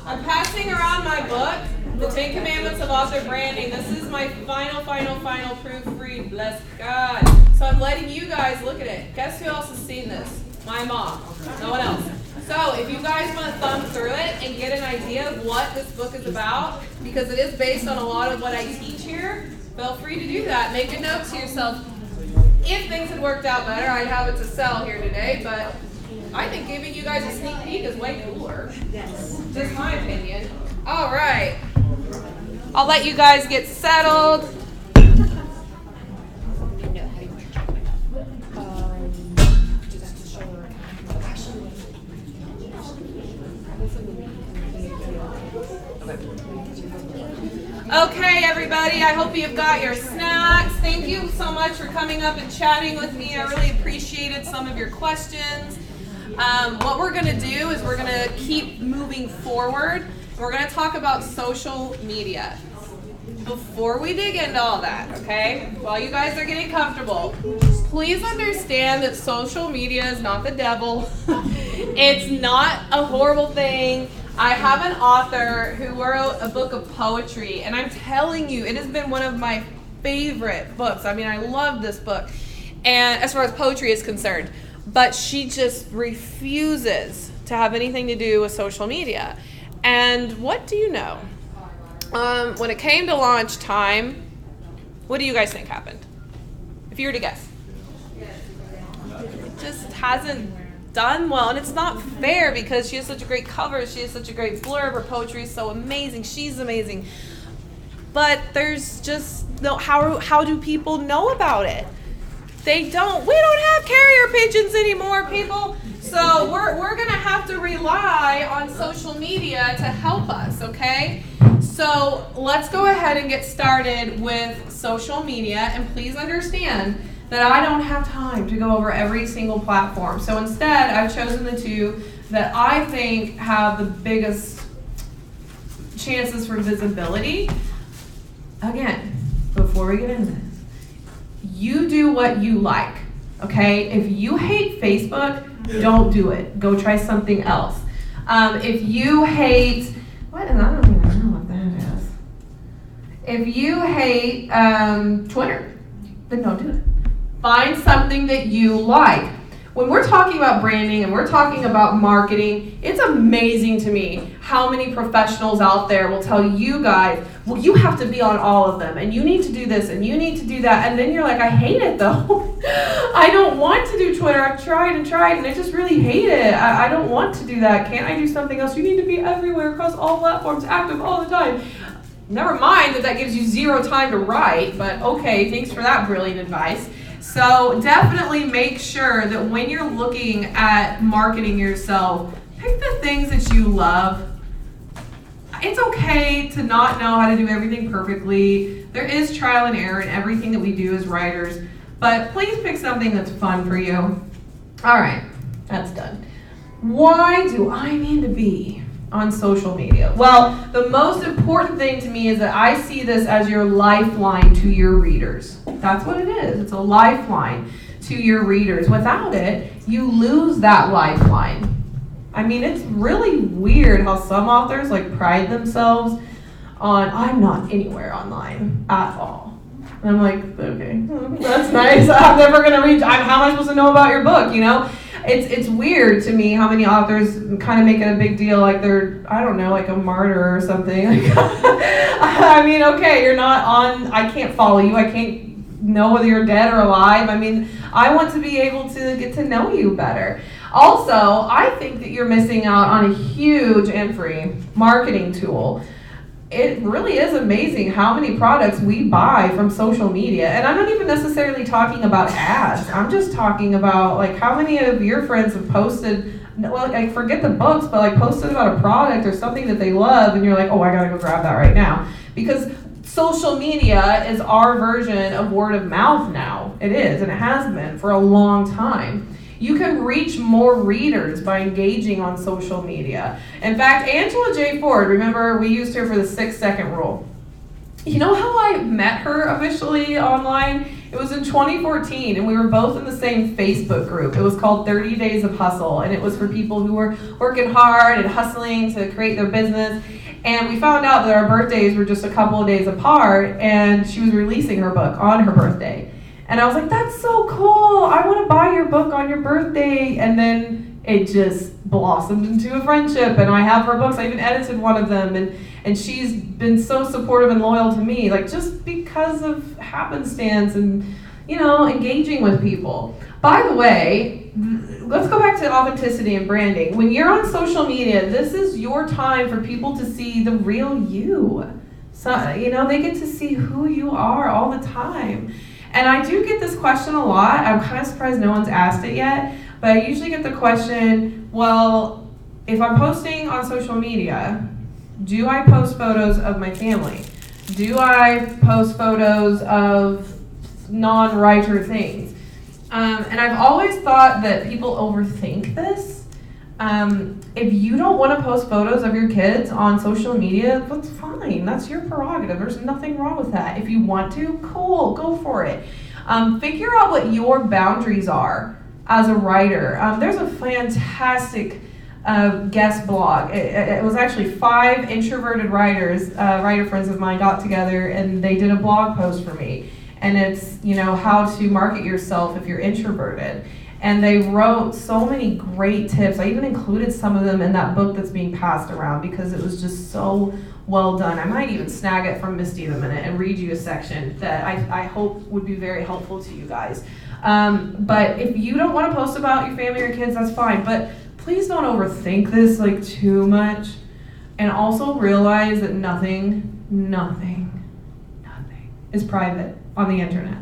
I'm passing around my book, The 10 Commandments of Author Branding. This is my final proofread, bless God. So I'm letting you guys look at it. Guess who else has seen this? My mom. No one else. So if you guys want to thumb through it and get an idea of what this book is about, because it is based on a lot of what I teach here, feel free to do that. Make a note to yourself. If things had worked out better, I'd have it to sell here today, but I think giving you guys a sneak peek is way cooler. Yes. Just my opinion. All right. I'll let you guys get settled. Okay, everybody, I hope you've got your snacks. Thank you so much for coming up and chatting with me. I really appreciated some of your questions. What we're going to do is we're going to keep moving forward. We're going to talk about social media. Before we dig into all that, okay, while you guys are getting comfortable, please understand that social media is not the devil. It's not a horrible thing. I have an author who wrote a book of poetry, and I'm telling you, it has been one of my favorite books. I mean, I love this book, and as far as poetry is concerned, but she just refuses to have anything to do with social media. And what do you know? When it came to launch time, what do you guys think happened? If you were to guess. It just hasn't done well, and it's not fair because she has such a great cover, she has such a great blurb, her poetry is so amazing, she's amazing, but there's just no, how do people know about it? We don't have carrier pigeons anymore, people, so we're gonna have to rely on social media to help us, okay? So let's go ahead and get started with social media, and please understand that I don't have time to go over every single platform. So instead, I've chosen the two that I think have the biggest chances for visibility. Again, before we get into this, you do what you like, okay? If you hate Facebook, don't do it. Go try something else. If you hate, I don't even know what that is. If you hate Twitter, then don't do it. Find something that you like. When we're talking about branding and we're talking about marketing, it's amazing to me how many professionals out there will tell you guys, well, you have to be on all of them, and you need to do this, and you need to do that, and then you're like, I hate it though. I don't want to do Twitter. I've tried, and I just really hate it. I don't want to do that. Can't I do something else? You need to be everywhere across all platforms, active all the time. Never mind that gives you zero time to write, but okay, thanks for that brilliant advice. So definitely make sure that when you're looking at marketing yourself, pick the things that you love. It's okay to not know how to do everything perfectly. There is trial and error in everything that we do as writers, but please pick something that's fun for you. All right, that's done. Why do I need to be on social media? Well, the most important thing to me is that I see this as your lifeline to your readers. That's what it is. It's a lifeline to your readers. Without it, you lose that lifeline. I mean, it's really weird how some authors pride themselves on, I'm not anywhere online at all. And I'm like, okay, that's nice. I'm never going to reach, how am I supposed to know about your book, you know? It's weird to me how many authors kind of make it a big deal, like they're, I don't know, like a martyr or something. I mean, okay, you're not on, I can't follow you, I can't know whether you're dead or alive. I mean, I want to be able to get to know you better. Also, I think that you're missing out on a huge and free marketing tool. It really is amazing how many products we buy from social media. And I'm not even necessarily talking about ads. I'm just talking about how many of your friends have posted, forget the books, but posted about a product or something that they love, and you're like, oh, I gotta go grab that right now. Because social media is our version of word of mouth now. It is, and it has been for a long time. You can reach more readers by engaging on social media. In fact, Angela J. Ford, remember we used her for the 6-second rule. You know how I met her officially online? It was in 2014, and we were both in the same Facebook group. It was called 30 Days of Hustle, and it was for people who were working hard and hustling to create their business. And we found out that our birthdays were just a couple of days apart, and she was releasing her book on her birthday. And I was like, that's so cool. I want to buy your book on your birthday. And then it just blossomed into a friendship, and I have her books. I even edited one of them, and she's been so supportive and loyal to me, like just because of happenstance and, you know, engaging with people. By the way, let's go back to authenticity and branding. When you're on social media, this is your time for people to see the real you. So, you know, they get to see who you are all the time. And I do get this question a lot. I'm kind of surprised no one's asked it yet, but I usually get the question, well, if I'm posting on social media, do I post photos of my family? Do I post photos of non-writer things? And I've always thought that people overthink this. If you don't want to post photos of your kids on social media, that's fine. That's your prerogative. There's nothing wrong with that. If you want to, cool, go for it. Figure out what your boundaries are as a writer. There's a fantastic guest blog. It was actually 5 introverted writers, writer friends of mine got together, and they did a blog post for me. And it's, you know, how to market yourself if you're introverted. And they wrote so many great tips. I even included some of them in that book that's being passed around because it was just so well done. I might even snag it from Misty in a minute and read you a section that I hope would be very helpful to you guys. But if you don't want to post about your family or kids, that's fine. But please don't overthink this like too much. And also realize that nothing is private on the internet.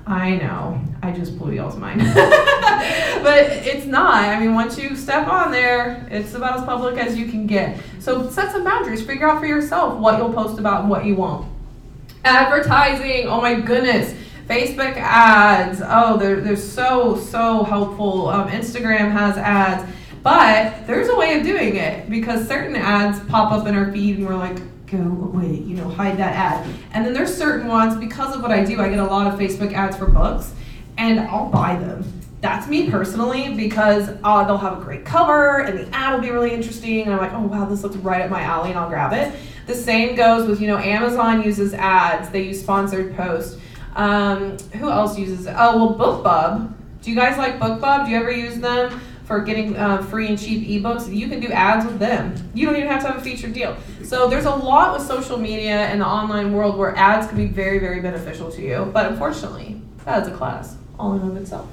I know, I just blew y'all's mind. But it's not. I mean, once you step on there, it's about as public as you can get. So set some boundaries. Figure out for yourself what you'll post about and what you won't. Advertising, oh my goodness. Facebook ads, oh, they're so helpful. Instagram has ads. But there's a way of doing it because certain ads pop up in our feed and we're like, go away, you know, hide that ad. And then there's certain ones, because of what I do, I get a lot of Facebook ads for books, and I'll buy them. That's me personally, because they'll have a great cover, and the ad will be really interesting, and I'm like, oh wow, this looks right up my alley, and I'll grab it. The same goes with, you know, Amazon uses ads. They use sponsored posts. Who else uses it? Oh, well, BookBub. Do you guys like BookBub? Do you ever use them for getting free and cheap ebooks? You can do ads with them. You don't even have to have a featured deal. So there's a lot with social media and the online world where ads can be very, very beneficial to you. But unfortunately, that is a class all in and of itself.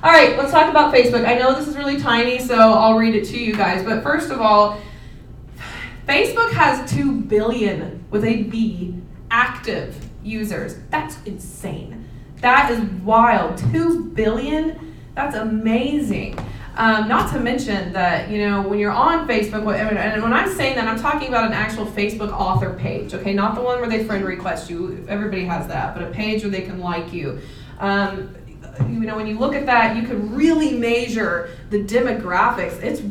All right, let's talk about Facebook. I know this is really tiny, so I'll read it to you guys. But first of all, Facebook has 2 billion, with a B, active users. That's insane. That is wild. 2 billion? That's amazing. Not to mention that, you know, when you're on Facebook, and when I'm saying that, I'm talking about an actual Facebook author page, okay? Not the one where they friend request you. Everybody has that, but a page where they can like you. You know, when you look at that, you can really measure the demographics. It's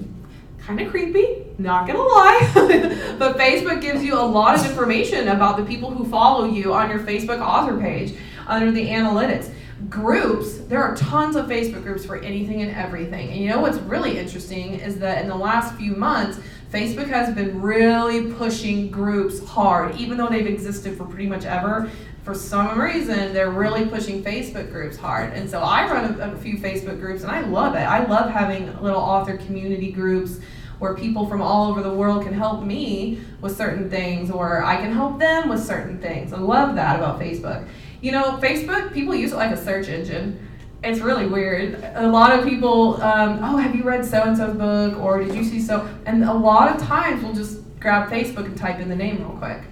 kind of creepy, not gonna lie, but Facebook gives you a lot of information about the people who follow you on your Facebook author page under the analytics. Groups, there are tons of Facebook groups for anything and everything. And you know what's really interesting is that in the last few months, Facebook has been really pushing groups hard, even though they've existed for pretty much ever. For some reason, they're really pushing Facebook groups hard. And so I run a few Facebook groups, and I love it. I love having little author community groups where people from all over the world can help me with certain things, or I can help them with certain things. I love that about Facebook. You know, Facebook, people use it like a search engine. It's really weird. A lot of people, oh, have you read so-and-so's book, or did you see so? And a lot of times we'll just grab Facebook and type in the name real quick.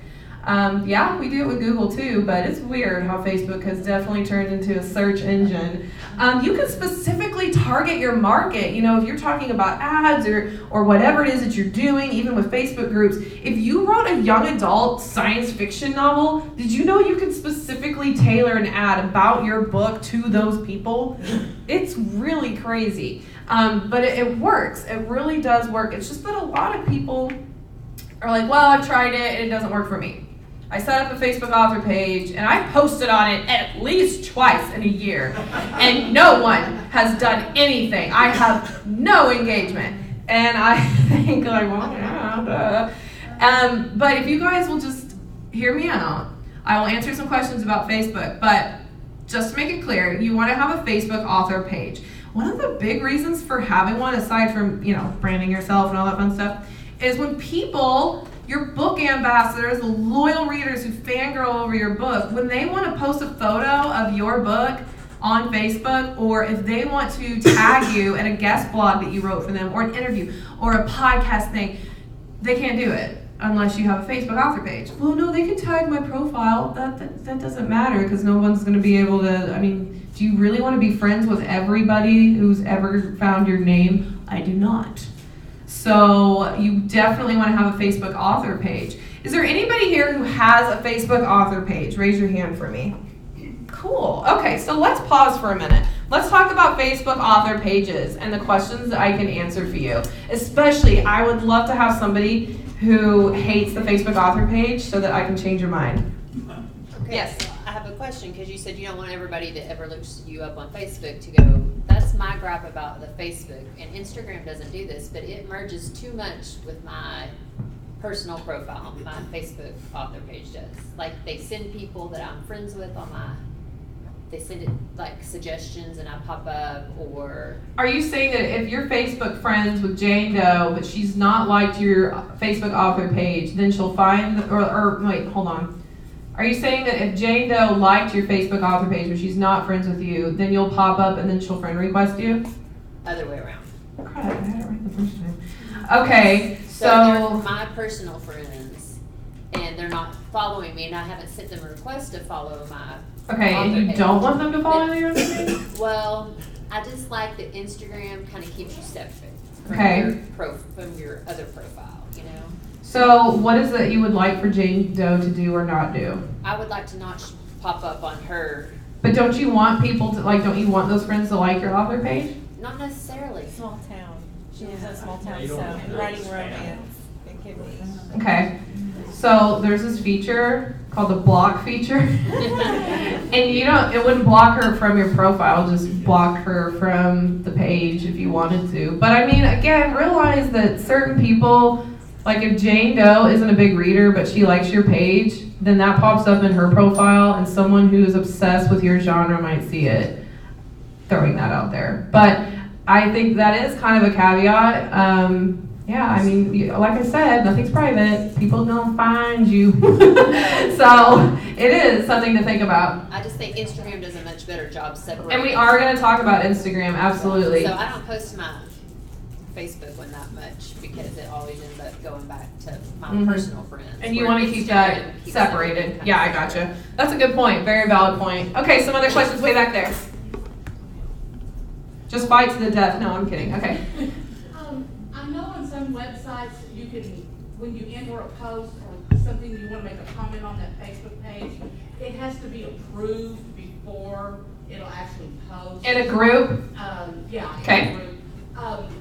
Yeah, we do it with Google too, but it's weird how Facebook has definitely turned into a search engine. You can specifically target your market. You know, if you're talking about ads or whatever it is that you're doing, even with Facebook groups, if you wrote a young adult science fiction novel, did you know you can specifically tailor an ad about your book to those people? It's really crazy. But it works. It really does work. It's just that a lot of people are like, well, I've tried it and it doesn't work for me. I set up a Facebook author page, and I posted on it at least twice in a year, and no one has done anything. I have no engagement, and I think like, well, yeah, but if you guys will just hear me out, I will answer some questions about Facebook, but just to make it clear, you want to have a Facebook author page. One of the big reasons for having one, aside from, branding yourself and all that fun stuff, is when people, your book ambassadors, the loyal readers who fangirl over your book, when they want to post a photo of your book on Facebook, or if they want to tag you in a guest blog that you wrote for them, or an interview, or a podcast thing, they can't do it unless you have a Facebook author page. Well, no, they can tag my profile. That doesn't matter, because no one's going to be able to, do you really want to be friends with everybody who's ever found your name? I do not. So you definitely want to have a Facebook author page. Is there anybody here who has a Facebook author page? Raise your hand for me. Cool. Okay, so let's pause for a minute. Let's talk about Facebook author pages and the questions that I can answer for you. Especially, I would love to have somebody who hates the Facebook author page so that I can change your mind. Okay, Yes. so I have a question, because you said you don't want everybody that ever looks you up on Facebook to go, that's my gripe about the Facebook, and Instagram doesn't do this, but it merges too much with my personal profile. My Facebook author page does. Like, they send people that I'm friends with on they send it like suggestions and I pop up, or... Are you saying that if you're Facebook friends with Jane Doe, but she's not liked your Facebook author page, then she'll find, or wait, hold on. Are you saying that if Jane Doe liked your Facebook author page, but she's not friends with you, then you'll pop up and then she'll friend request you? Other way around. Crap, I had it right the first time. Okay, So they're my personal friends, and they're not following me, and I haven't sent them a request to follow my... Okay, and you don't want them to follow you? Well, I just like that Instagram kind of keeps you separate from your other profile, So what is it you would like for Jane Doe to do or not do? I would like to not pop up on her. But don't you want people to, don't you want those friends to like your author page? Not necessarily. Small town. She lives in a small town, so writing romance, it could be. Okay, so there's this feature called the block feature. And it wouldn't block her from your profile, just block her from the page if you wanted to. But again, realize that certain people, like if Jane Doe isn't a big reader, but she likes your page, then that pops up in her profile, and someone who is obsessed with your genre might see it. Throwing that out there. But I think that is kind of a caveat. Like I said, nothing's private. People don't find you. So it is something to think about. I just think Instagram does a much better job separating. And we are going to talk about Instagram, absolutely. So I don't post my Facebook one that much, because it always ends up going back to my personal friends. And you want to keep that separated. Yeah, I gotcha. That's a good point. Very valid point. Okay, some other questions way back there. Just fight to the death. No, I'm kidding. Okay. I know on some websites you can, when you enter a post or something you want to make a comment on that Facebook page, it has to be approved before it'll actually post. In a group? Yeah. Okay. In a group.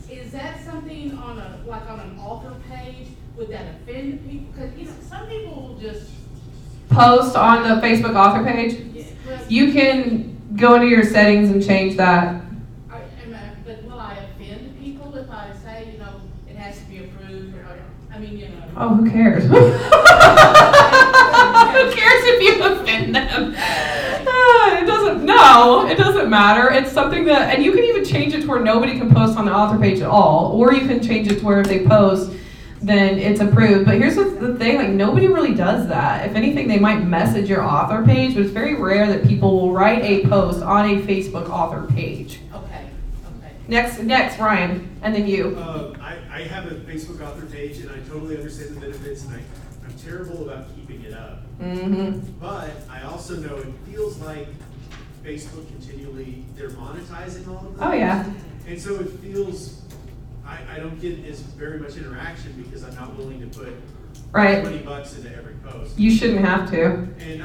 Is that something on an author page? Would that offend people? Because some people will just Post on the Facebook author page? You can go into your settings and change that. But will I offend people if I say, it has to be approved? Oh, who cares? Who cares if you offend them? It doesn't matter. It's something that, and you can even change it to where nobody can post on the author page at all, or you can change it to where if they post, then it's approved. But here's the thing, nobody really does that. If anything, they might message your author page, but it's very rare that people will write a post on a Facebook author page. Okay. Next, Ryan, and then you. I have a Facebook author page, and I totally understand the benefits, and I'm terrible about keeping it up. Mm-hmm. But I also know it feels like Facebook continually, they're monetizing all of them. Oh, yeah. And so it feels, I don't get as very much interaction because I'm not willing to put Right. $20 into every post. You shouldn't have to. And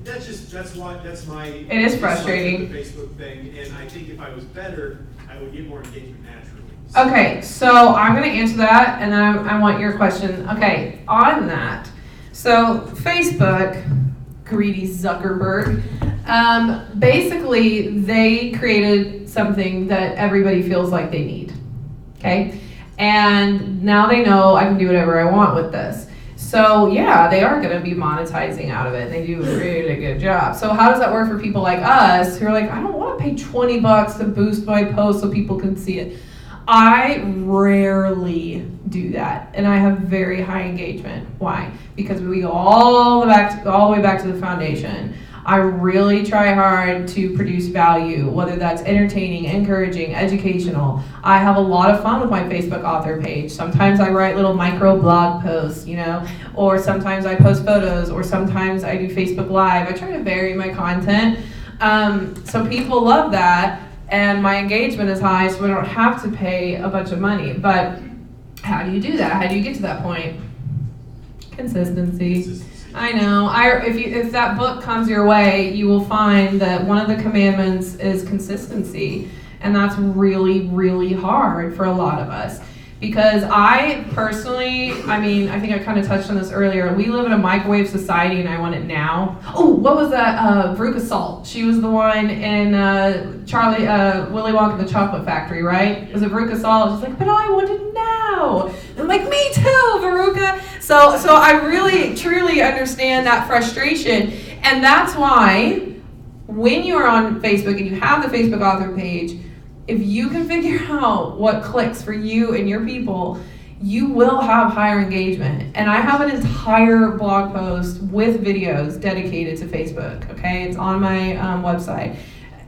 that's my. It is frustrating. The Facebook thing, and I think if I was better, I would get more engagement naturally. Okay, so I'm going to answer that, and then I want your question. Okay, on that. So Facebook, greedy Zuckerberg, basically they created something that everybody feels like they need, okay? And now they know I can do whatever I want with this. So yeah, they are gonna be monetizing out of it. They do a really good job. So how does that work for people like us who are like, I don't wanna pay $20 to boost my post so people can see it? I rarely do that, and I have very high engagement. Why? Because we go all the way back to the foundation. I really try hard to produce value, whether that's entertaining, encouraging, educational. I have a lot of fun with my Facebook author page. Sometimes I write little micro blog posts, or sometimes I post photos, or sometimes I do Facebook Live. I try to vary my content. So people love that. And my engagement is high, so I don't have to pay a bunch of money. But how do you do that? How do you get to that point? Consistency. I know. If that book comes your way, you will find that one of the commandments is consistency. And that's really, really hard for a lot of us. Because I personally, I think I kind of touched on this earlier. We live in a microwave society and I want it now. Oh, what was that? Veruca Salt. She was the one in Willy Wonka and the Chocolate Factory, right? Was it Veruca Salt? She's like, but I want it now. And I'm like, me too, Veruca. So I really, truly understand that frustration. And that's why when you're on Facebook and you have the Facebook author page, if you can figure out what clicks for you and your people, you will have higher engagement. And I have an entire blog post with videos dedicated to Facebook, okay? It's on my website.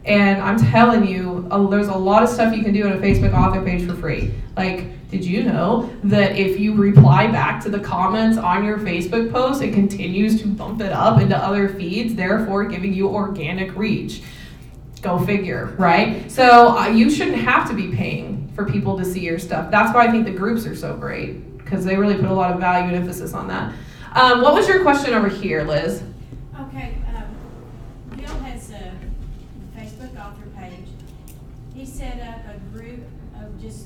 And I'm telling you, there's a lot of stuff you can do on a Facebook author page for free. Like, did you know that if you reply back to the comments on your Facebook post, it continues to bump it up into other feeds, therefore giving you organic reach? Go figure, right? So you shouldn't have to be paying for people to see your stuff. That's why I think the groups are so great, because they really put a lot of value and emphasis on that. What was your question over here, Liz? Okay, Bill has a Facebook author page. He set up a group of just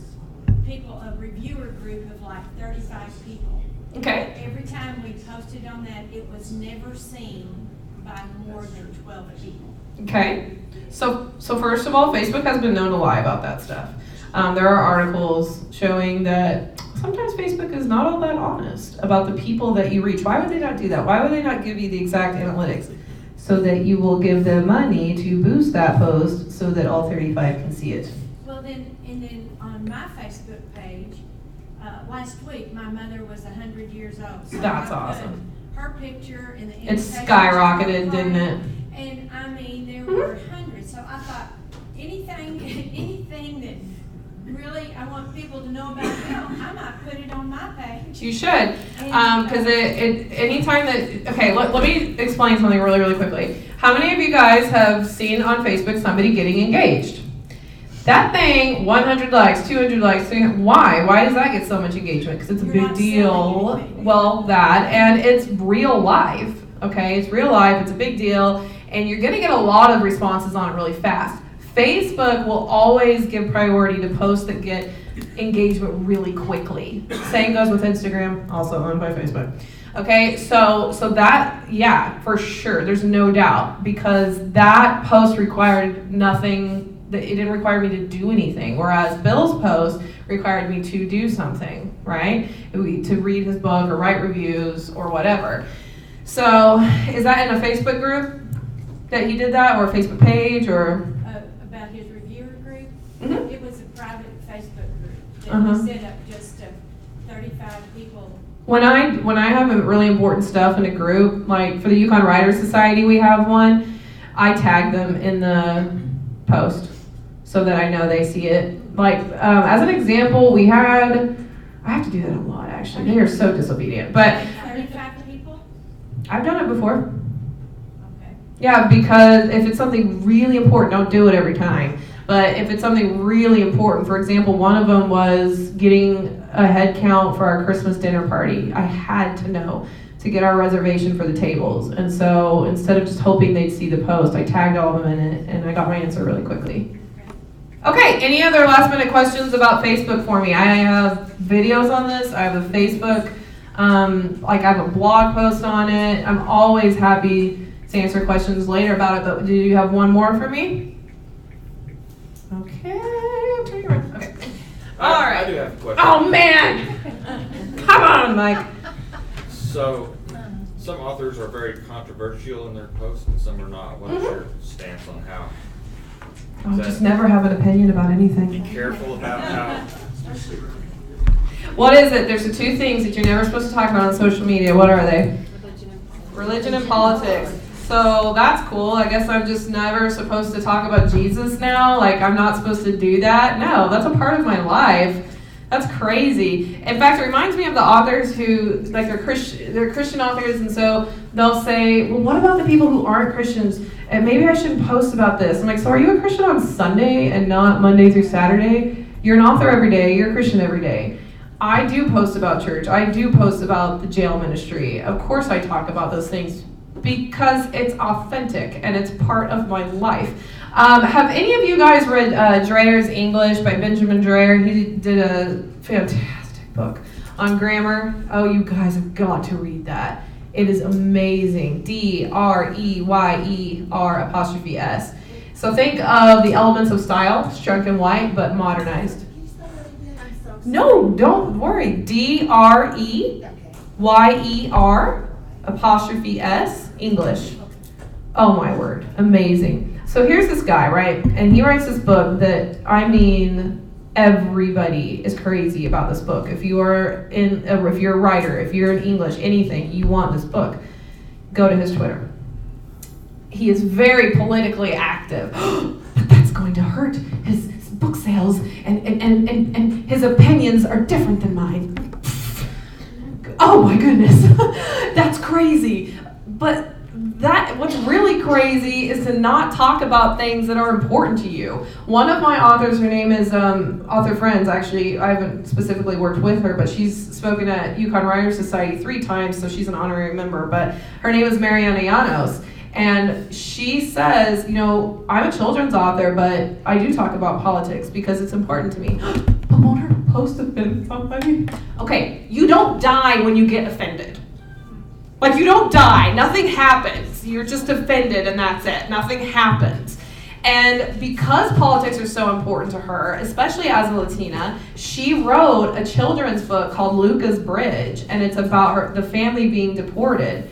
people, a reviewer group of like 35 people. Okay. Every time we posted on that, it was never seen by more than 12 people. Okay. So first of all, Facebook has been known to lie about that stuff. There are articles showing that sometimes Facebook is not all that honest about the people that you reach. Why would they not do that? Why would they not give you the exact analytics? So that you will give them money to boost that post so that all 35 can see it. Well then on my Facebook page, last week my mother was 100 years old. So That's I put awesome. Her picture in the It's invitation skyrocketed, to her didn't it? And there were hundreds. So I thought anything that really I want people to know about Bill, I might put it on my page. You should, because anytime that, okay, let me explain something really, really quickly. How many of you guys have seen on Facebook somebody getting engaged? That thing, 100 likes, 200 likes, 300, why? Why does that get so much engagement? Because it's a big deal. Well, that, and it's real life, okay? It's real life, it's a big deal, and you're gonna get a lot of responses on it really fast. Facebook will always give priority to posts that get engagement really quickly. Same goes with Instagram, also owned by Facebook. Okay, so that, yeah, for sure, there's no doubt, because that post required nothing. It didn't require me to do anything, whereas Bill's post required me to do something, right? To read his book or write reviews or whatever. So is that in a Facebook group that he did that, or a Facebook page, or? About his reviewer group? Mm-hmm. It was a private Facebook group that he set up just to 35 people. When I have really important stuff in a group, like for the Yukon Writers Society, we have one, I tag them in the post so that I know they see it. Like, as an example, I have to do that a lot actually. They are so disobedient, but 35 people? I've done it before. Okay. Yeah, because if it's something really important, don't do it every time. But if it's something really important, for example, one of them was getting a head count for our Christmas dinner party. I had to know to get our reservation for the tables. And so instead of just hoping they'd see the post, I tagged all of them in it, and I got my answer really quickly. Okay, any other last minute questions about Facebook for me? I have videos on this. I have a Facebook Like I have a blog post on it. I'm always happy to answer questions later about it, but do you have one more for me? Okay, I'm turning around. Okay. All right. I do have a question. Oh man! Come on, Mike. So, some authors are very controversial in their posts and some are not. What is your stance on how? I'll just never have an opinion about Be anything. careful about how. What is it? There's the two things that you're never supposed to talk about on social media. What are they? Religion and politics. So that's cool. I guess I'm just never supposed to talk about Jesus now. Like I'm not supposed to do that. No, that's a part of my life. That's crazy. In fact, it reminds me of the authors who, like, they're Christian authors, and so they'll say, well, what about the people who aren't Christians? And maybe I shouldn't post about this. I'm like, so are you a Christian on Sunday and not Monday through Saturday? You're an author every day. You're a Christian every day. I do post about church. I do post about the jail ministry. Of course I talk about those things because it's authentic and it's part of my life. Have any of you guys read Dreyer's English by Benjamin Dreyer? He did a fantastic book on grammar. Oh, you guys have got to read that. It is amazing. Dreyer''S. So think of the elements of style, struck in white, but modernized. No, don't worry. Dreyer''S, English. Oh my word, amazing. So here's this guy, right? And he writes this book that, I mean, everybody is crazy about this book. If you're a writer, if you're in English, anything, you want this book, go to his Twitter. He is very politically active. But that's going to hurt his book sales, and his opinions are different than mine. Oh my goodness, that's crazy. But what's really crazy is to not talk about things that are important to you. One of my authors, her name is Author Friends, actually, I haven't specifically worked with her, but she's spoken at Yukon Writers Society 3 times, so she's an honorary member, but her name is Mariana Llanos. And she says, you know, I'm a children's author, but I do talk about politics because it's important to me. But won't her post offend somebody? Okay, you don't die when you get offended. Like, you don't die. Nothing happens. You're just offended and that's it. Nothing happens. And because politics are so important to her, especially as a Latina, she wrote a children's book called Luca's Bridge, and it's about the family being deported.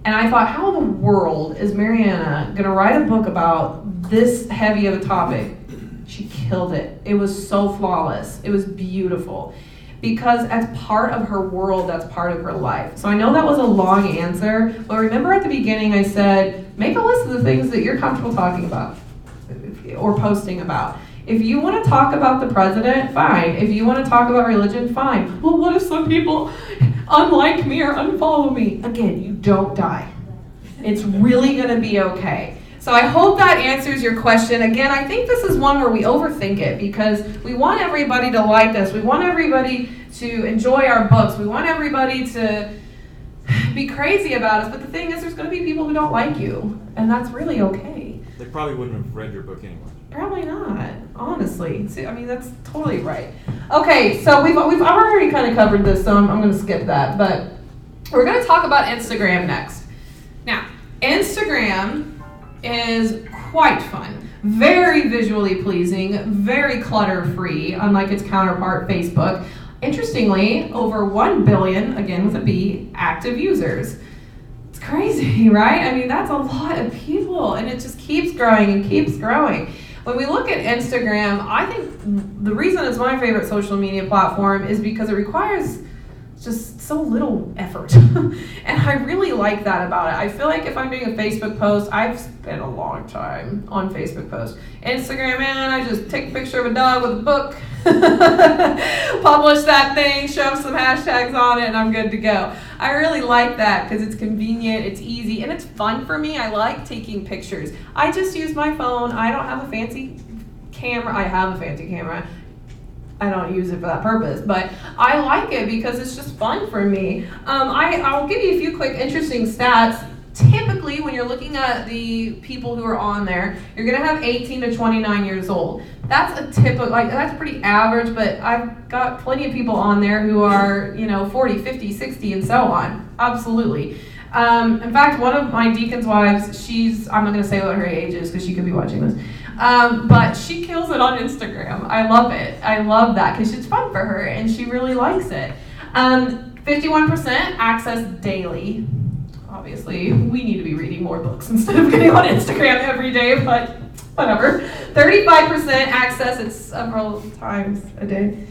And I thought, how in the world is Mariana going to write a book about this heavy of a topic? She killed it. It was so flawless. It was beautiful. Because as part of her world, that's part of her life. So I know that was a long answer, but remember at the beginning I said, make a list of the things that you're comfortable talking about or posting about. If you want to talk about the president, fine. If you want to talk about religion, fine. Well, what if some people unlike me or unfollow me? Again, you don't die. It's really going to be okay. So I hope that answers your question. Again, I think this is one where we overthink it because we want everybody to like us. We want everybody to enjoy our books. We want everybody to be crazy about us. But the thing is, there's going to be people who don't like you, and that's really okay. They probably wouldn't have read your book anyway. Probably not, honestly. See, I mean, that's totally right. Okay, so we've already kind of covered this, so I'm going to skip that. But we're going to talk about Instagram next. Now, Instagram is quite fun, very visually pleasing, very clutter-free, unlike its counterpart, Facebook. Interestingly, over 1 billion, again with a B, active users. It's crazy, right? I mean, that's a lot of people, and it just keeps growing and keeps growing. When we look at Instagram, I think the reason it's my favorite social media platform is because it requires just so little effort. And I really like that about it. I feel like if I'm doing a Facebook post, I've spent a long time on Facebook posts. Instagram, man, I just take a picture of a dog with a book, publish that thing, shove some hashtags on it, and I'm good to go. I really like that because it's convenient, it's easy, and it's fun for me. I like taking pictures. I just use my phone. I don't have a fancy camera. I have a fancy camera. I don't use it for that purpose, but I like it because it's just fun for me. I'll give you a few quick interesting stats. typically, when you're looking at the people who are on there, you're gonna have 18 to 29 years old. That's a typical, like, that's pretty average, but I've got plenty of people on there who are, 40, 50, 60, and so on. Absolutely. In fact, one of my deacon's wives, I'm not gonna say what her age is because she could be watching this, but she kills it on Instagram. I love it. I love that because it's fun for her and she really likes it. 51% access daily. Obviously, we need to be reading more books instead of getting on Instagram every day, but whatever. 35% access it several times a day.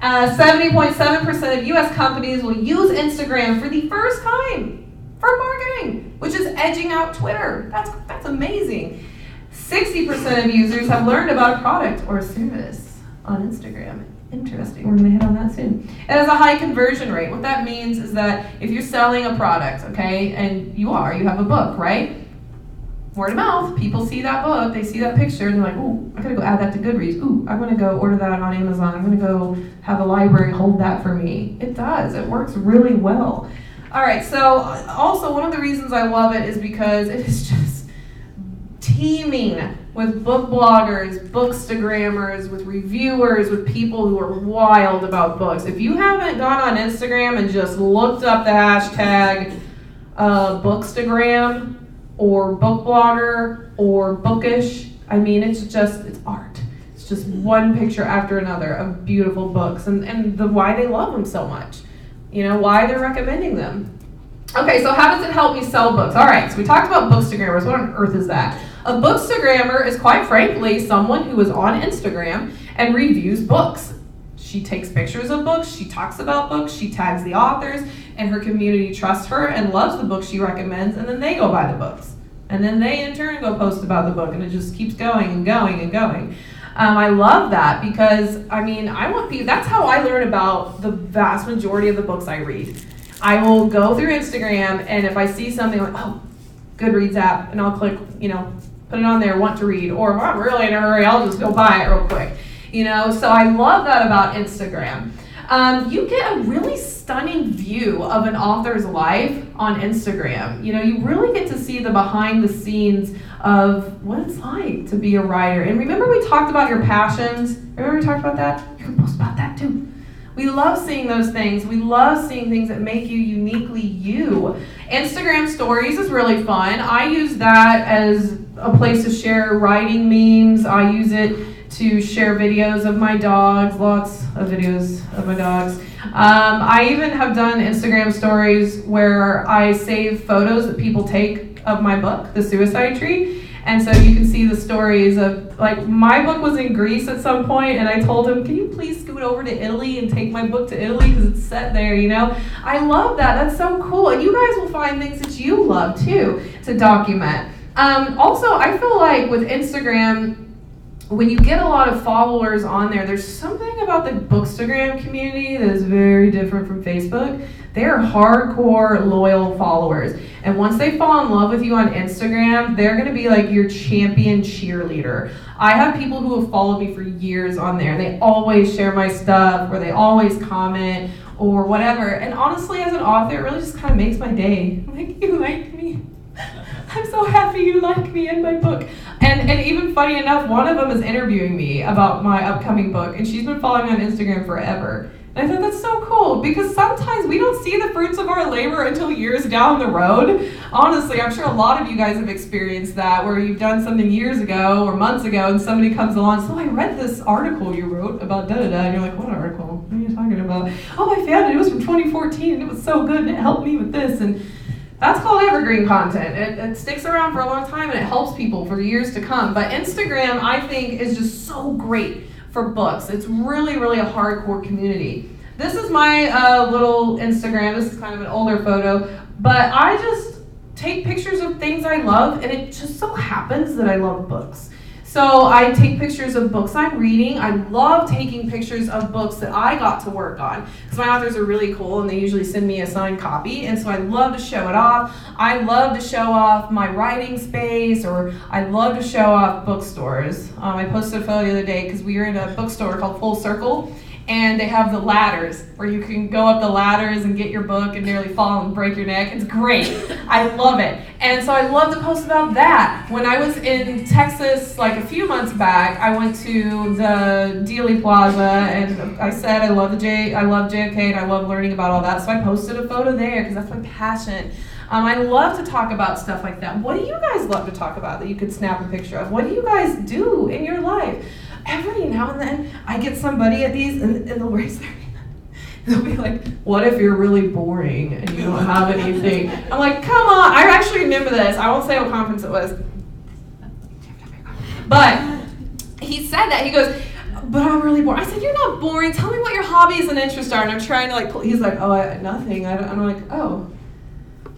70.7% of U.S. companies will use Instagram for the first time for marketing, which is edging out Twitter. That's amazing. 60% of users have learned about a product or a service on Instagram. Interesting, we're gonna hit on that soon. It has a high conversion rate. What that means is that if you're selling a product, okay, and you have a book, right? Word of mouth, people see that book, they see that picture, and they're like, ooh, I gotta go add that to Goodreads. Ooh, I'm gonna go order that on Amazon. I'm gonna go have a library hold that for me. It does, it works really well. All right, so also one of the reasons I love it is because it is just teeming with book bloggers, bookstagrammers, with reviewers, with people who are wild about books. If you haven't gone on Instagram and just looked up the hashtag bookstagram or book blogger or bookish, I mean, it's art. It's just one picture after another of beautiful books and why they love them so much. Why they're recommending them. Okay, so how does it help me sell books? All right, so we talked about bookstagrammers. What on earth is that? A bookstagrammer is quite frankly someone who is on Instagram and reviews books. She takes pictures of books, she talks about books, she tags the authors, and her community trusts her and loves the books she recommends, and then they go buy the books. And then they in turn go post about the book, and it just keeps going and going and going. I love that because, I want people, that's how I learn about the vast majority of the books I read. I will go through Instagram, and if I see something like, oh, Goodreads app, and I'll click, put it on there, want to read, or if I'm really in a hurry, I'll just go buy it real quick. So I love that about Instagram. You get a really stunning view of an author's life on Instagram. You really get to see the behind the scenes of what it's like to be a writer. And remember we talked about your passions? Remember we talked about that? You can post about that too. We love seeing those things. We love seeing things that make you uniquely you. Instagram stories is really fun. I use that as a place to share writing memes. I use it to share videos of my dogs, lots of videos of my dogs. I even have done Instagram stories where I save photos that people take of my book, The Suicide Tree. And so you can see the stories of, like, my book was in Greece at some point, and I told him, can you please scoot over to Italy and take my book to Italy because it's set there, I love that. That's so cool. And you guys will find things that you love, too, to document. Also, I feel like with Instagram, when you get a lot of followers on there, there's something about the Bookstagram community that is very different from Facebook. They're hardcore, loyal followers. And once they fall in love with you on Instagram, they're gonna be like your champion cheerleader. I have people who have followed me for years on there. They always share my stuff, or they always comment, or whatever. And honestly, as an author, it really just kind of makes my day. Like, you like me? I'm so happy you like me and my book. And even funny enough, one of them is interviewing me about my upcoming book, and she's been following me on Instagram forever. And I thought that's so cool, because sometimes we don't see the fruits of our labor until years down the road. Honestly, I'm sure a lot of you guys have experienced that, where you've done something years ago or months ago, and somebody comes along, so I read this article you wrote about da-da-da, and you're like, what article? What are you talking about? Oh, I found it. It was from 2014, and it was so good, and it helped me with this. And that's called evergreen content. It sticks around for a long time, and it helps people for years to come. But Instagram, I think, is just so great for books. It's really, really a hardcore community. This is my little Instagram. This is kind of an older photo, but I just take pictures of things I love, and it just so happens that I love books. So I take pictures of books I'm reading. I love taking pictures of books that I got to work on, because my authors are really cool, and they usually send me a signed copy, and so I love to show it off. I love to show off my writing space, or I love to show off bookstores. I posted a photo the other day because we were in a bookstore called Full Circle, and they have the ladders where you can go up the ladders and get your book and nearly fall and break your neck. It's great. I love it. And so I love to post about that. When I was in Texas like a few months back, I went to the Dealey Plaza and I said I love JFK and I love learning about all that. So I posted a photo there because that's my passion. I love to talk about stuff like that. What do you guys love to talk about that you could snap a picture of? What do you guys do in your life? Every now and then, I get somebody at these, and they'll raise their hand. They'll be like, what if you're really boring and you don't have anything? I'm like, come on. I actually remember this. I won't say what conference it was. But he said that. He goes, but I'm really boring. I said, you're not boring. Tell me what your hobbies and interests are. And I'm trying to he's like, nothing. I'm like, oh.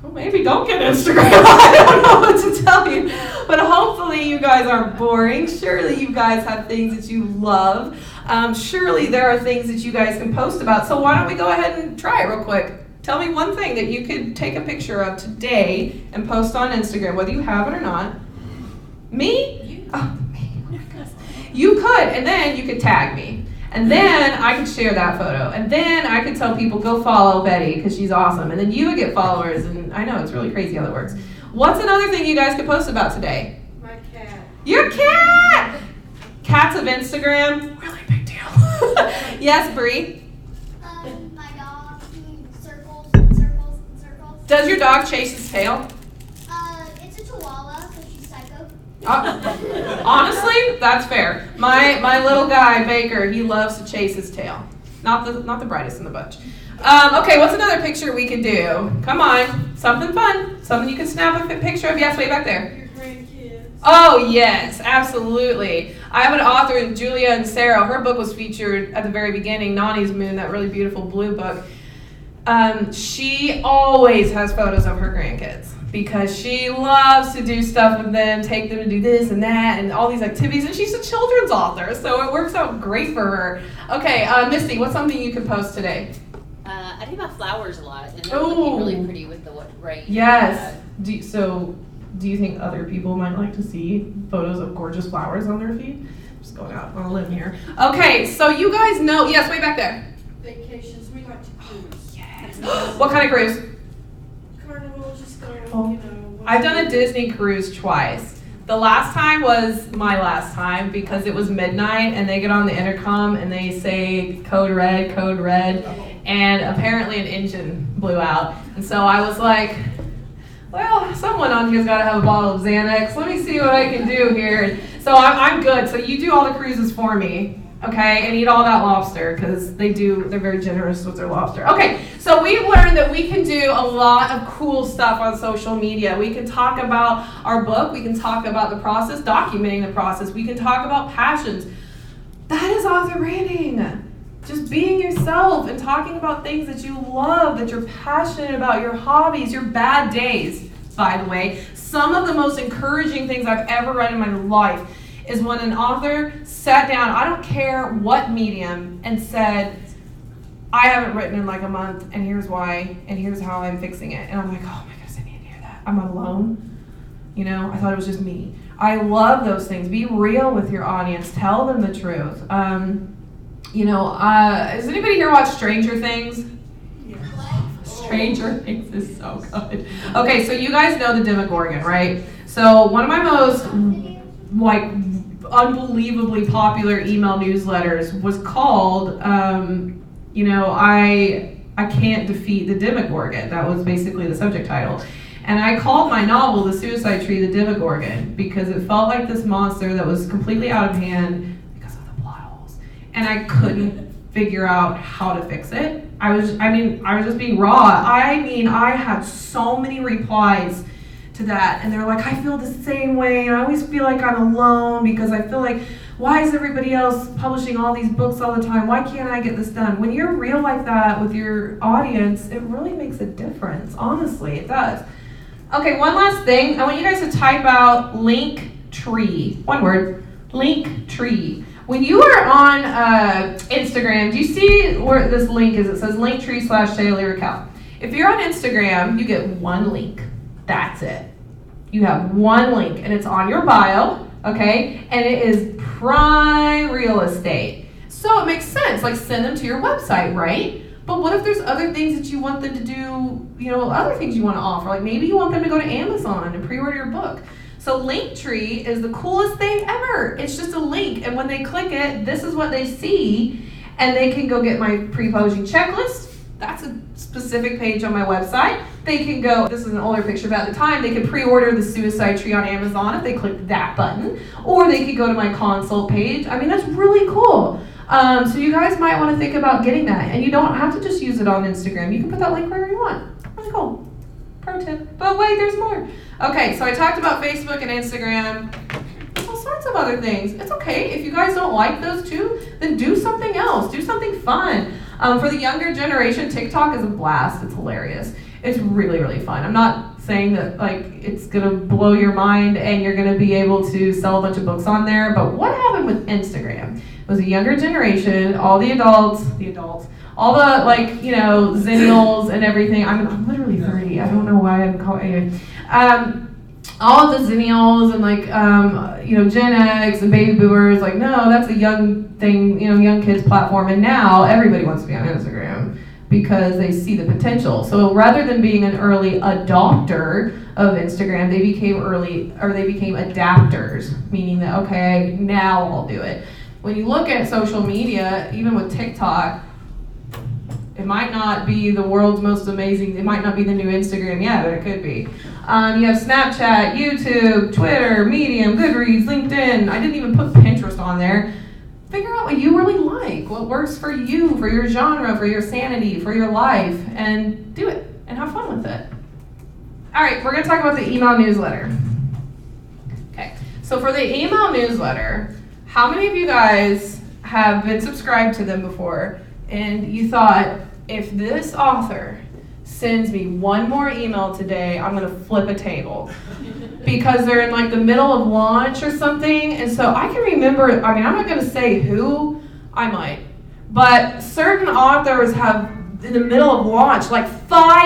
Well, maybe don't get Instagram. I don't know what to tell you. But hopefully you guys aren't boring. Surely you guys have things that you love. Surely there are things that you guys can post about. So why don't we go ahead and try it real quick. Tell me one thing that you could take a picture of today and post on Instagram, whether you have it or not. Me? Oh, me. Oh my goodness. You could, and then you could tag me. And then I could share that photo. And then I could tell people, go follow Betty because she's awesome. And then you would get followers. And I know, it's really crazy how that works. What's another thing you guys could post about today? My cat. Your cat! Cats of Instagram? Really big deal. Yes, Bree? My dog doing circles and circles and circles. Does your dog chase his tail? It's a chihuahua, so she's psycho. Honestly, that's fair. My little guy, Baker, he loves to chase his tail. Not the brightest in the bunch. Okay, what's another picture we could do? Come on, something fun. Something you can snap a picture of. Yes, way back there. Your grandkids. Oh, yes, absolutely. I have an author, Julia and Sarah. Her book was featured at the very beginning, Nani's Moon, that really beautiful blue book. She always has photos of her grandkids because she loves to do stuff with them, take them to do this and that and all these activities. And she's a children's author, so it works out great for her. Okay, Misty, what's something you could post today? I do my flowers a lot, and they're looking really pretty with the rain. Yes. Do you think other people might like to see photos of gorgeous flowers on their feed? Just going out on a limb here. Okay, so you guys know, yes, way back there. Vacations, we like to cruise. Yes. What kind of cruise? Carnival, just go, I've done a Disney cruise twice. The last time was my last time because it was midnight and they get on the intercom and they say code red, and apparently an engine blew out. And so I was like, well, someone on here's got to have a bottle of Xanax. Let me see what I can do here. So I'm good. So you do all the cruises for me, okay? And eat all that lobster because they're very generous with their lobster. Okay, so we've learned that we can do a lot of cool stuff on social media. We can talk about our book. We can talk about the process, documenting the process. We can talk about passions. That is author branding. Just being yourself and talking about things that you love, that you're passionate about, your hobbies, your bad days, by the way. Some of the most encouraging things I've ever read in my life is when an author sat down, I don't care what medium, and said, I haven't written in like a month, and here's why, and here's how I'm fixing it. And I'm like, oh my goodness, I need to hear that. I'm alone. I thought it was just me. I love those things. Be real with your audience. Tell them the truth. Does anybody here watch Stranger Things? Stranger Things is so good. Okay, so you guys know the Demogorgon, right? So one of my most unbelievably popular email newsletters was called I Can't Defeat the Demogorgon. That was basically the subject title. And I called my novel The Suicide Tree the Demogorgon because it felt like this monster that was completely out of hand because of the plot holes. And I couldn't figure out how to fix it. I was just being raw. I had so many replies to that, and they're like, I feel the same way, and I always feel like I'm alone because I feel like, why is everybody else publishing all these books all the time? Why can't I get this done? When you're real like that with your audience, it really makes a difference. Honestly, it does. Okay, one last thing. I want you guys to type out Linktree. One word, Linktree. When you are on Instagram, do you see where this link is? It says Linktree/Shayla Raquel. If you're on Instagram, you get one link. That's it. You have one link, and it's on your bio, okay? And it is prime real estate. So it makes sense, like send them to your website, right? But what if there's other things that you want them to do, other things you want to offer? Like maybe you want them to go to Amazon and pre-order your book. So Linktree is the coolest thing ever. It's just a link, and when they click it, this is what they see, and they can go get my pre-publishing checklist. That's a specific page on my website. They can go, this is an older picture, but at the time, they could pre-order the Suicide Tree on Amazon if they click that button, or they could go to my consult page. I mean, that's really cool. So you guys might want to think about getting that, and you don't have to just use it on Instagram. You can put that link wherever you want. Really cool. Pro tip. But wait, there's more. Okay, so I talked about Facebook and Instagram, all sorts of other things. It's okay. If you guys don't like those two, then do something else. Do something fun. For the younger generation, TikTok is a blast. It's hilarious. It's really, really fun. I'm not saying that it's gonna blow your mind and you're gonna be able to sell a bunch of books on there, but what happened with Instagram? It was a younger generation, all the adults, all the zennials and everything. I'm literally 30. I don't know why I'm calling all of the zennials and Gen X and baby boomers, no, that's a young thing, young kids platform. And now everybody wants to be on Instagram because they see the potential. So rather than being an early adopter of Instagram, they became adapters, meaning that, okay, now I'll do it. When you look at social media, even with TikTok, it might not be the world's most amazing, it might not be the new Instagram yet, but it could be. You have Snapchat, YouTube, Twitter, Medium, Goodreads, LinkedIn. I didn't even put Pinterest on there. Figure out what you really like, what works for you, for your genre, for your sanity, for your life, and do it, and have fun with it. All right, we're gonna talk about the email newsletter. Okay, so for the email newsletter, how many of you guys have been subscribed to them before, and you thought, if this author sends me one more email today, I'm gonna flip a table because they're in the middle of launch or something? And so I can remember, I'm not gonna say who, I might, but certain authors have in the middle of launch 5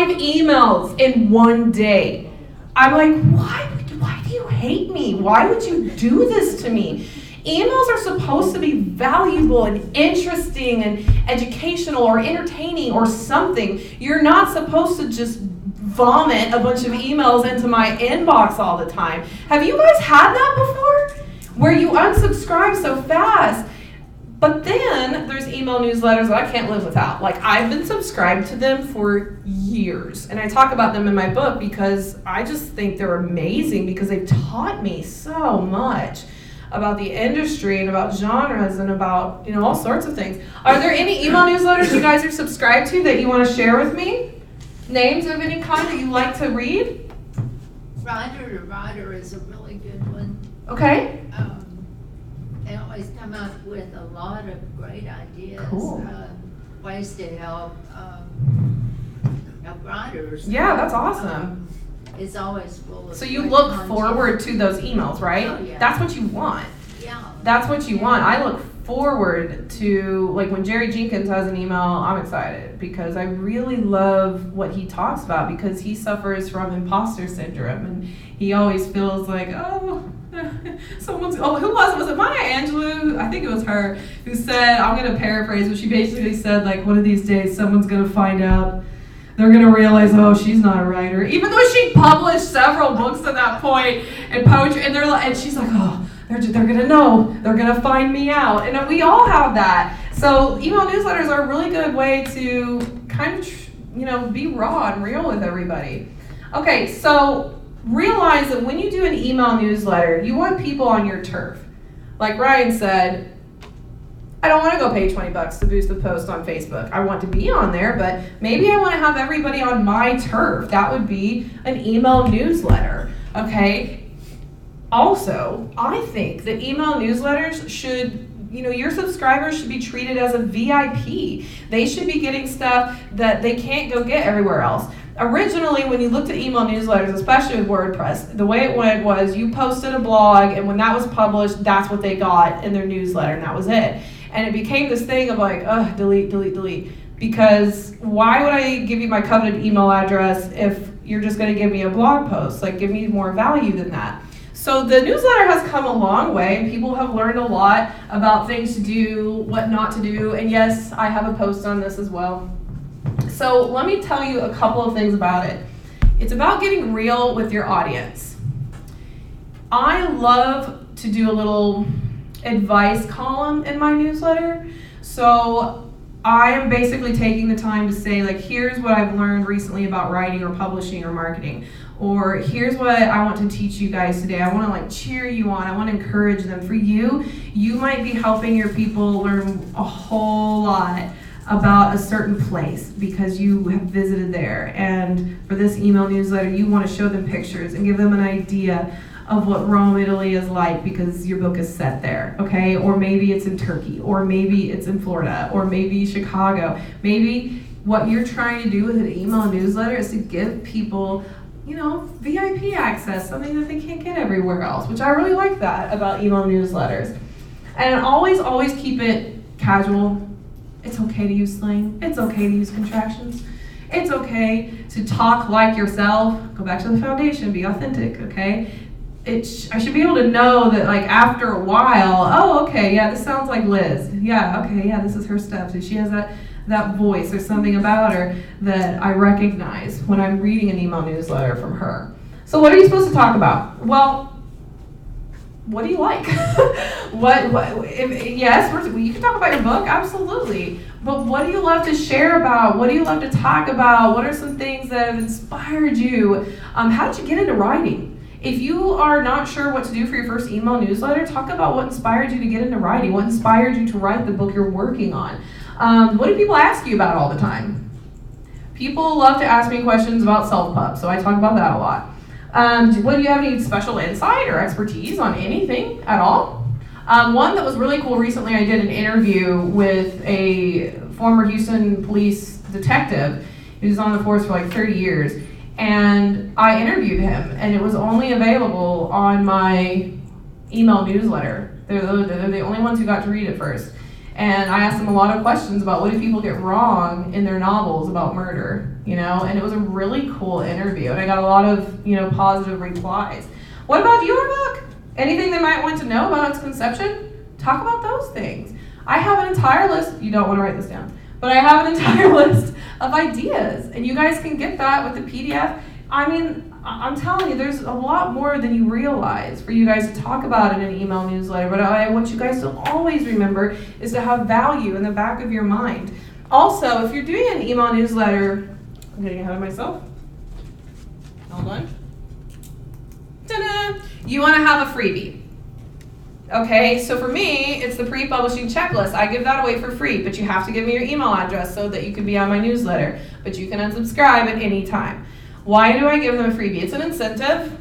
emails in one day. I'm like, why do you hate me? Why would you do this to me? Emails are supposed to be valuable and interesting and educational or entertaining or something. You're not supposed to just vomit a bunch of emails into my inbox all the time. Have you guys had that before? Where you unsubscribe so fast? But then there's email newsletters that I can't live without. I've been subscribed to them for years. And I talk about them in my book because I just think they're amazing because they've taught me so much about the industry and about genres and about all sorts of things. Are there any email newsletters you guys are subscribed to that you want to share with me? Names of any kind that you like to read? Writer to Writer is a really good one. Okay. They always come up with a lot of great ideas. Cool. Ways to help writers. Yeah, that's awesome. It's always full of So you great look content. forward to those emails, right? Oh, yeah. That's what you want. Yeah. That's what you want. I look forward to, when Jerry Jenkins has an email, I'm excited because I really love what he talks about because he suffers from imposter syndrome and he always feels like, who was it Maya Angelou? I think it was her who said, I'm going to paraphrase, but she basically said, one of these days someone's going to find out, they're going to realize, she's not a writer. Even though she published several books at that point and poetry, and she's like, they're going to know. They're going to find me out. And we all have that. So email newsletters are a really good way to kind of, be raw and real with everybody. Okay, so realize that when you do an email newsletter, you want people on your turf. Like Ryan said, I don't want to go pay $20 to boost the post on Facebook. I want to be on there, but maybe I want to have everybody on my turf. That would be an email newsletter, okay? Also, I think that email newsletters should, your subscribers should be treated as a VIP. They should be getting stuff that they can't go get everywhere else. Originally, when you looked at email newsletters, especially with WordPress, the way it went was you posted a blog, and when that was published, that's what they got in their newsletter, and that was it. And it became this thing of delete. Because why would I give you my coveted email address if you're just going to give me a blog post? Give me more value than that. So the newsletter has come a long way. People have learned a lot about things to do, what not to do, and yes, I have a post on this as well. So let me tell you a couple of things about it. It's about getting real with your audience. I love to do a little advice column in my newsletter. So I am basically taking the time to say, like, here's what I've learned recently about writing or publishing or marketing. Or here's what I want to teach you guys today. I want to like cheer you on. I want to encourage them. For you, you might be helping your people learn a whole lot about a certain place because you have visited there. And for this email newsletter, you want to show them pictures and give them an idea of what Rome, Italy is like because your book is set there, okay? Or maybe it's in Turkey, or maybe it's in Florida, or maybe Chicago. Maybe what you're trying to do with an email newsletter is to give people, you know, VIP access, something that they can't get everywhere else, which I really like that about email newsletters. And always keep it casual. It's okay to use slang. It's okay to use contractions. It's okay to talk like yourself. Go back to the foundation, be authentic, okay? I should be able to know that, like, after a while, oh, okay, yeah, this sounds like Liz. Yeah, okay, yeah, this is her stuff. So she has that voice. There's something about her that I recognize when I'm reading an email newsletter from her. So what are you supposed to talk about? Well, what do you like? You can talk about your book, absolutely. But what do you love to share about? What do you love to talk about? What are some things that have inspired you? How did you get into writing? If you are not sure what to do for your first email newsletter, talk about what inspired you to get into writing, what inspired you to write the book you're working on. What do people ask you about all the time? People love to ask me questions about self-pub, so I talk about that a lot. Do you have any special insight or expertise on anything at all? One that was really cool recently, I did an interview with a former Houston police detective. He was on the force for like 30 years. And I interviewed him, and it was only available on my email newsletter. They're the only ones who got to read it first. And I asked them a lot of questions about what do people get wrong in their novels about murder, you know? And it was a really cool interview, and I got a lot of, you know, positive replies. What about your book? Anything they might want to know about its conception? Talk about those things. I have an entire list. You don't want to write this down. But I have an entire list of ideas, and you guys can get that with the PDF. I mean, I'm telling you, there's a lot more than you realize for you guys to talk about in an email newsletter, but I want you guys to always remember is to have value in the back of your mind. Also, if you're doing an email newsletter, I'm getting ahead of myself. Hold on. Ta-da! You want to have a freebie. Okay, so for me, it's the pre-publishing checklist. I give that away for free, but you have to give me your email address so that you can be on my newsletter. But you can unsubscribe at any time. Why do I give them a freebie? It's an incentive,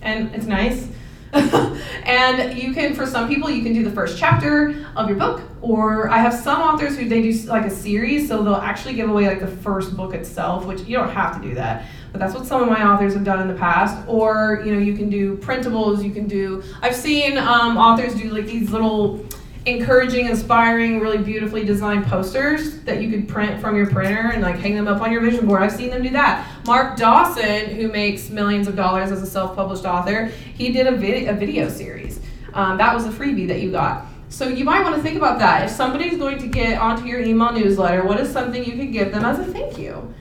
and it's nice. And you can, for some people, you can do the first chapter of your book, or I have some authors who they do like a series, so they'll actually give away like the first book itself, which you don't have to do that. But that's what some of my authors have done in the past. Or, you know, you can do printables, you can do, I've seen authors do like these little encouraging, inspiring, really beautifully designed posters that you could print from your printer and like hang them up on your vision board. I've seen them do that. Mark Dawson, who makes millions of dollars as a self-published author, he did a video series. That was a freebie that you got. So you might want to think about that. If somebody's going to get onto your email newsletter, what is something you could give them as a thank you?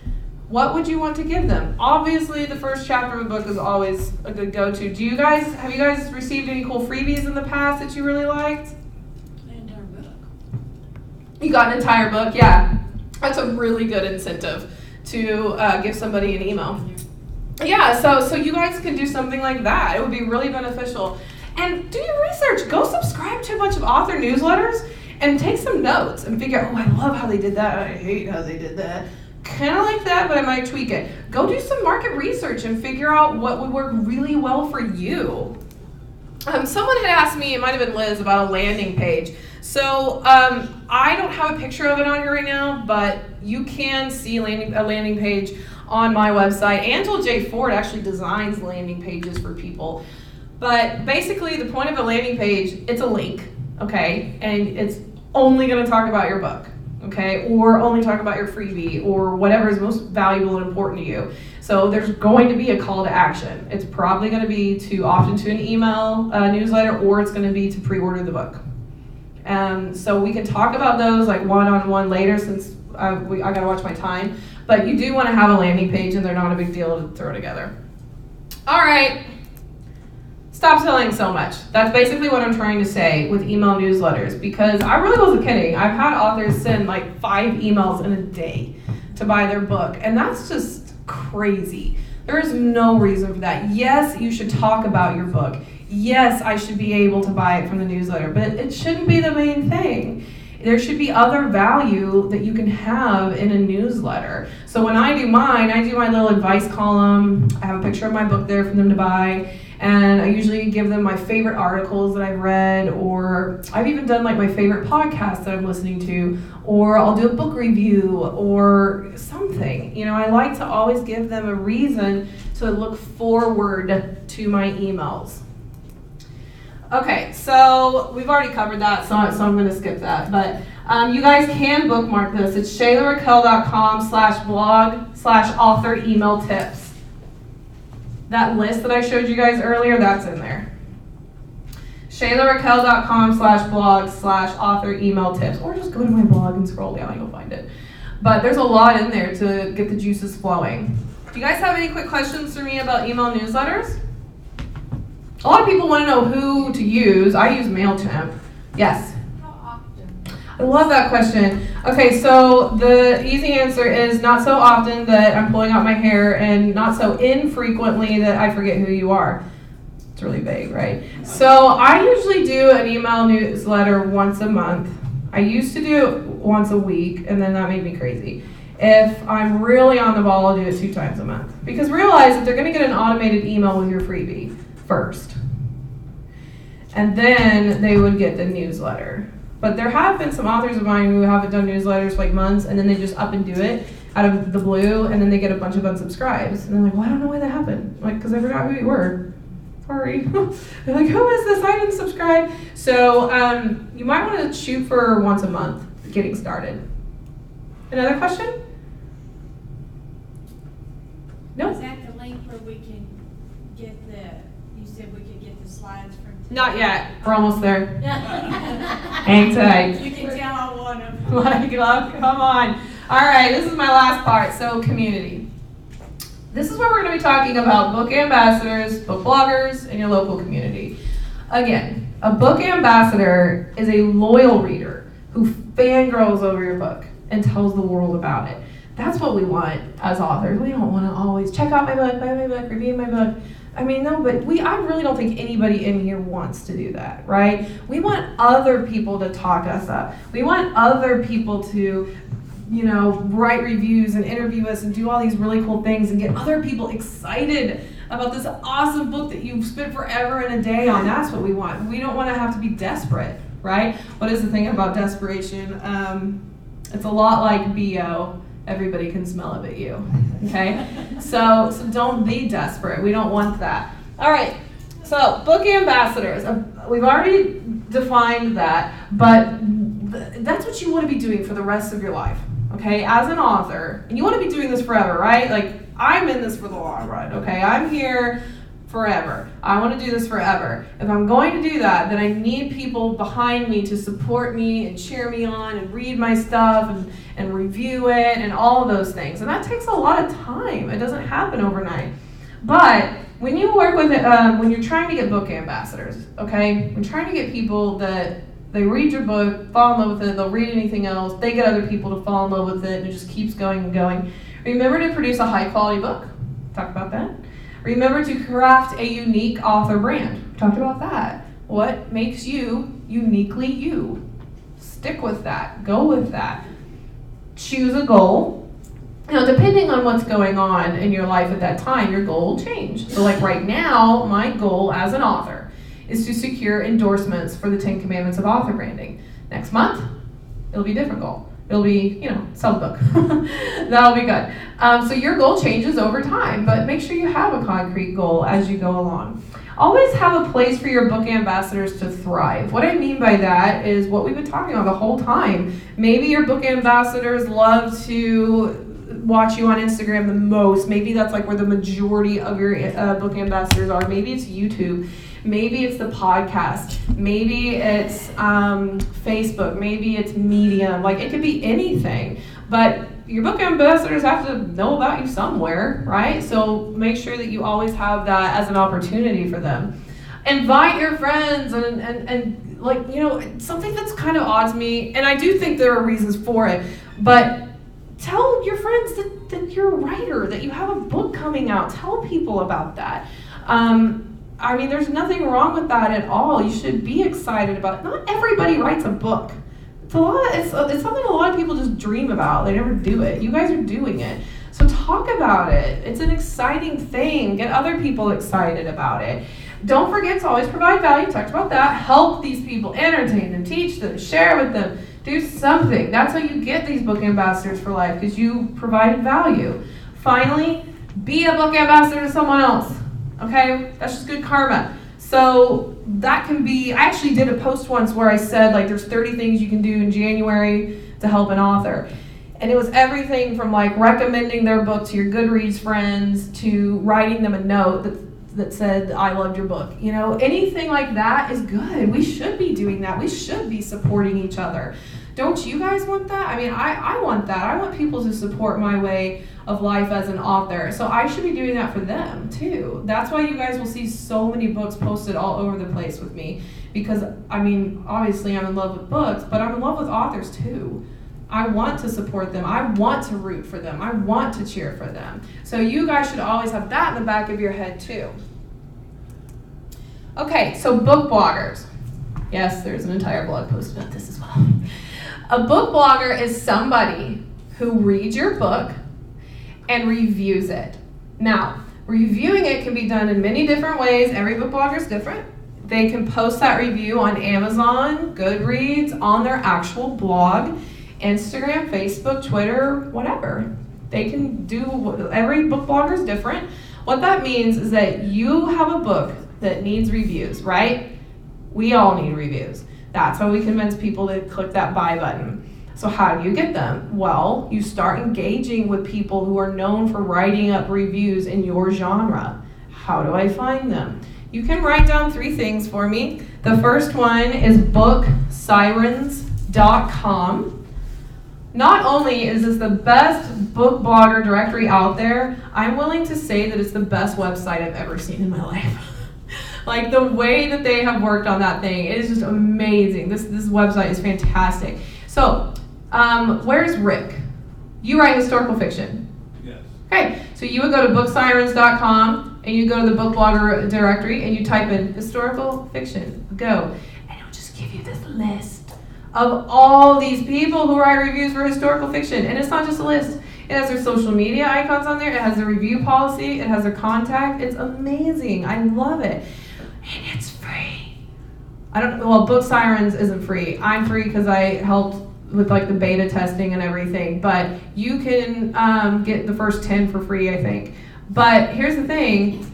What would you want to give them? Obviously, the first chapter of a book is always a good go-to. Have you guys received any cool freebies in the past that you really liked? An entire book. You got an entire book? Yeah. That's a really good incentive to give somebody an email. Yeah, so you guys can do something like that. It would be really beneficial. And do your research. Go subscribe to a bunch of author newsletters and take some notes and figure out, oh, I love how they did that. I hate how they did that. Kind of like that, but I might tweak it. Go do some market research and figure out what would work really well for you. Someone had asked me, it might have been Liz, about a landing page. So I don't have a picture of it on here right now, but you can see a landing page on my website. Angela J. Ford actually designs landing pages for people. But basically, the point of a landing page, it's a link, okay? And it's only going to talk about your book. okay? Or only talk about your freebie or whatever is most valuable and important to you. So there's going to be a call to action. It's probably going to be to opt into an email newsletter, or it's going to be to pre-order the book. So we can talk about those like one-on-one later, since I got to watch my time. But you do want to have a landing page, and they're not a big deal to throw together. All right. Stop selling so much. That's basically what I'm trying to say with email newsletters, because I really wasn't kidding. I've had authors send like 5 emails in a day to buy their book, and that's just crazy. There is no reason for that. Yes, you should talk about your book. Yes, I should be able to buy it from the newsletter, but it shouldn't be the main thing. There should be other value that you can have in a newsletter. So when I do mine, I do my little advice column. I have a picture of my book there for them to buy. And I usually give them my favorite articles that I've read, or I've even done like my favorite podcasts that I'm listening to, or I'll do a book review or something. You know, I like to always give them a reason to look forward to my emails. Okay, so we've already covered that, so I'm going to skip that. But you guys can bookmark this. It's ShaylaRaquel.com/blog/author email tips. That list that I showed you guys earlier, that's in there. ShaylaRaquel.com/blog/author email tips. Or just go to my blog and scroll down, you'll find it. But there's a lot in there to get the juices flowing. Do you guys have any quick questions for me about email newsletters? A lot of people want to know who to use. I use MailChimp. Yes? How often? I love that question. Okay, so the easy answer is not so often that I'm pulling out my hair, and not so infrequently that I forget who you are. It's really vague, right? So I usually do an email newsletter once a month. I used to do it once a week, and then that made me crazy. If I'm really on the ball, I'll do it 2 times a month. Because realize that they're going to get an automated email with your freebie first. And then they would get the newsletter. But there have been some authors of mine who haven't done newsletters for like months, and then they just up and do it out of the blue, and then they get a bunch of unsubscribes. And they're like, well, I don't know why that happened. Like, because I forgot who you were. Sorry. They're like, who is this? I didn't subscribe. So you might want to shoot for once a month getting started. Another question? No? Is that the link where we can get you said we could get the slides from? Not yet. We're almost there. Hang Hang tight. You can tell I want them. Like, come on. All right, this is my last part. So, community. This is where we're going to be talking about book ambassadors, book bloggers, and your local community. Again, a book ambassador is a loyal reader who fangirls over your book and tells the world about it. That's what we want as authors. We don't want to always check out my book, buy my book, review my book. I mean, no, but I really don't think anybody in here wants to do that, right? We want other people to talk us up. We want other people to, write reviews and interview us and do all these really cool things and get other people excited about this awesome book that you've spent forever and a day on. That's what we want. We don't want to have to be desperate, right? What is the thing about desperation? It's a lot like BO. Everybody can smell it but you, okay? So don't be desperate. We don't want that. All right, so book ambassadors. We've already defined that, but that's what you want to be doing for the rest of your life, okay? As an author, and you want to be doing this forever, right? Like, I'm in this for the long run, okay? I'm here forever. I want to do this forever. If I'm going to do that, then I need people behind me to support me and cheer me on and read my stuff and review it and all of those things. And that takes a lot of time. It doesn't happen overnight. But when you work with it, when you're trying to get book ambassadors, okay, when trying to get people that they read your book, fall in love with it, they'll read anything else, they get other people to fall in love with it, and it just keeps going and going. Remember to produce a high quality book. Talk about that. Remember to craft a unique author brand. We talked about that. What makes you uniquely you? Stick with that. Go with that. Choose a goal. Depending on what's going on in your life at that time, your goal will change. So like right now, my goal as an author is to secure endorsements for the 10 Commandments of Author Branding. Next month, it'll be a different goal. It'll be, sell the book. That'll be good. So your goal changes over time, but make sure you have a concrete goal as you go along. always have a place for your book ambassadors to thrive. What I mean by that is what we've been talking about the whole time. Maybe your book ambassadors love to watch you on Instagram the most. Maybe that's like where the majority of your book ambassadors are. Maybe it's YouTube. Maybe it's the podcast. Maybe it's Facebook. Maybe it's Medium. Like, it could be anything. But your book ambassadors have to know about you somewhere, right? So make sure that you always have that as an opportunity for them. Invite your friends and like, you know, something that's kind of odd to me, and I do think there are reasons for it, but tell your friends that you're a writer, that you have a book coming out. Tell people about that. I mean, there's nothing wrong with that at all. You should be excited about it. Not everybody writes a book. It's something a lot of people just dream about. They never do it. You guys are doing it. So talk about it. It's an exciting thing. Get other people excited about it. Don't forget to always provide value. Talked about that. Help these people. Entertain them. Teach them. Share with them. Do something. That's how you get these book ambassadors for life, because you provided value. Finally, be a book ambassador to someone else. Okay? That's just good karma. So that can be, I actually did a post once where I said, like, there's 30 things you can do in January to help an author. And it was everything from, like, recommending their book to your Goodreads friends to writing them a note that said, I loved your book. You know, anything like that is good. We should be doing that. We should be supporting each other. Don't you guys want that? I mean, I want that. I want people to support my way of life as an author. So I should be doing that for them too. That's why you guys will see so many books posted all over the place with me. Because, I mean, obviously I'm in love with books, but I'm in love with authors too. I want to support them. I want to root for them. I want to cheer for them. So you guys should always have that in the back of your head too. Okay, so book bloggers. Yes, there's an entire blog post about this as well. A book blogger is somebody who reads your book and reviews it. Now, reviewing it can be done in many different ways. Every book blogger is different. They can post that review on Amazon, Goodreads, on their actual blog, Instagram, Facebook, Twitter, whatever. They can do, every book blogger is different. What that means is that you have a book that needs reviews, right? We all need reviews. That's how we convince people to click that buy button. So how do you get them? Well, you start engaging with people who are known for writing up reviews in your genre. How do I find them? You can write down 3 things for me. The first one is booksirens.com. Not only is this the best book blogger directory out there, I'm willing to say that it's the best website I've ever seen in my life. Like, the way that they have worked on that thing, it is just amazing. This website is fantastic. So, where's Rick? You write historical fiction. Yes. Okay, so you would go to booksirens.com and you go to the book blogger directory and you type in historical fiction. Go. And it'll just give you this list of all these people who write reviews for historical fiction. And it's not just a list. It has their social media icons on there. It has their review policy. It has their contact. It's amazing. I love it. And it's free. Book Sirens isn't free. I'm free because I helped with, like, the beta testing and everything. But you can get the first 10 for free, I think. But here's the thing.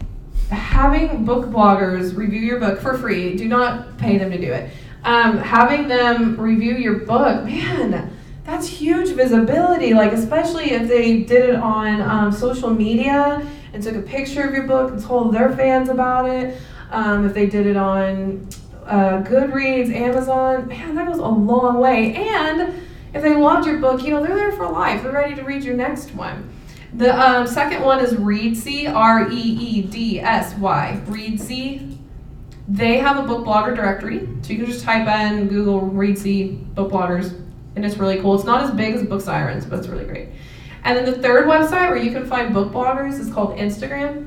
Having book bloggers review your book for free, do not pay them to do it. Having them review your book, man, that's huge visibility. Like, especially if they did it on social media and took a picture of your book and told their fans about it. If they did it on Goodreads, Amazon, man, that goes a long way. And if they loved your book, you know, they're there for life. They're ready to read your next one. The second one is Reedsy, Reedsy. Reedsy. They have a book blogger directory, so you can just type in Google Reedsy book bloggers, and it's really cool. It's not as big as Book Sirens, but it's really great. And then the third website where you can find book bloggers is called Instagram.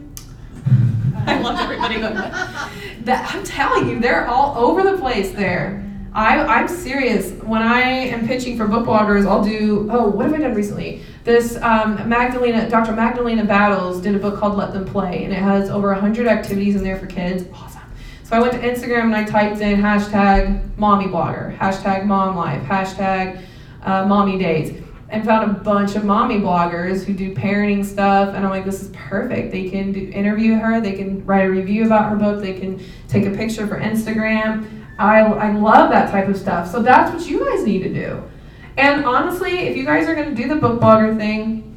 I love everybody going that. I'm telling you, they're all over the place there. I'm serious. When I am pitching for book bloggers, I'll do, what have I done recently? This Dr. Magdalena Battles did a book called Let Them Play, and it has over 100 activities in there for kids. Awesome. So I went to Instagram and I typed in hashtag mommy blogger, hashtag mom life, hashtag mommy days. and found a bunch of mommy bloggers who do parenting stuff, and I'm like, this is perfect. They can interview her, they can write a review about her book, they can take a picture for Instagram. I love that type of stuff. So that's what you guys need to do. And honestly, if you guys are going to do the book blogger thing,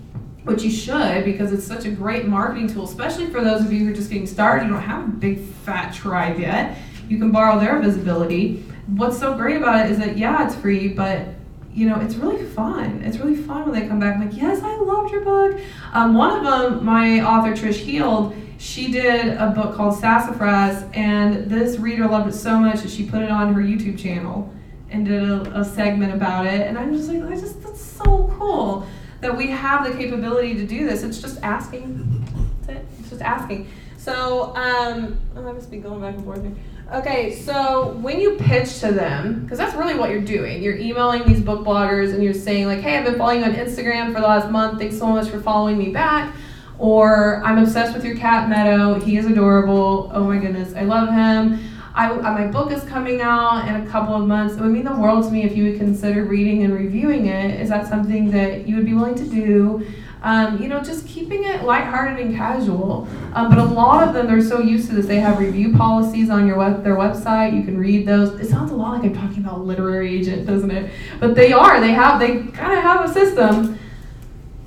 which you should, because it's such a great marketing tool, especially for those of you who are just getting started, you don't have a big fat tribe yet, you can borrow their visibility. What's so great about it is that, yeah, it's free, but it's really fun. It's really fun when they come back like, yes, I loved your book. One of them, my author Trish Heald, she did a book called Sassafras, and this reader loved it so much that she put it on her YouTube channel and did a segment about it. And I'm just like, that's so cool that we have the capability to do this. It's just asking. That's it. It's just asking. So, I must be going back and forth here. Okay, so when you pitch to them, because that's really what you're doing, you're emailing these book bloggers and you're saying like, hey, I've been following you on Instagram for the last month. Thanks so much for following me back. Or I'm obsessed with your cat Meadow. He is adorable. Oh my goodness, I love him. My book is coming out in a couple of months. It would mean the world to me if you would consider reading and reviewing it. Is that something that you would be willing to do? Just keeping it lighthearted and casual. But a lot of them, they're so used to this. They have review policies on their website. You can read those. It sounds a lot like I'm talking about literary agent, doesn't it? But they are. They kind of have a system.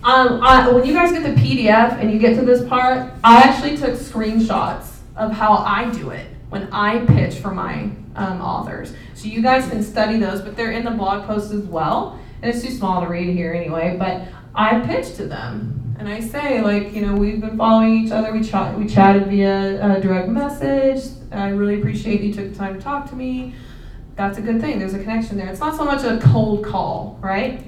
When you guys get the PDF and you get to this part, I actually took screenshots of how I do it when I pitch for my authors. So you guys can study those, but they're in the blog post as well. And it's too small to read here anyway, but I pitch to them. And I say, we've been following each other. We chatted via a direct message. I really appreciate you took the time to talk to me. That's a good thing. There's a connection there. It's not so much a cold call, right?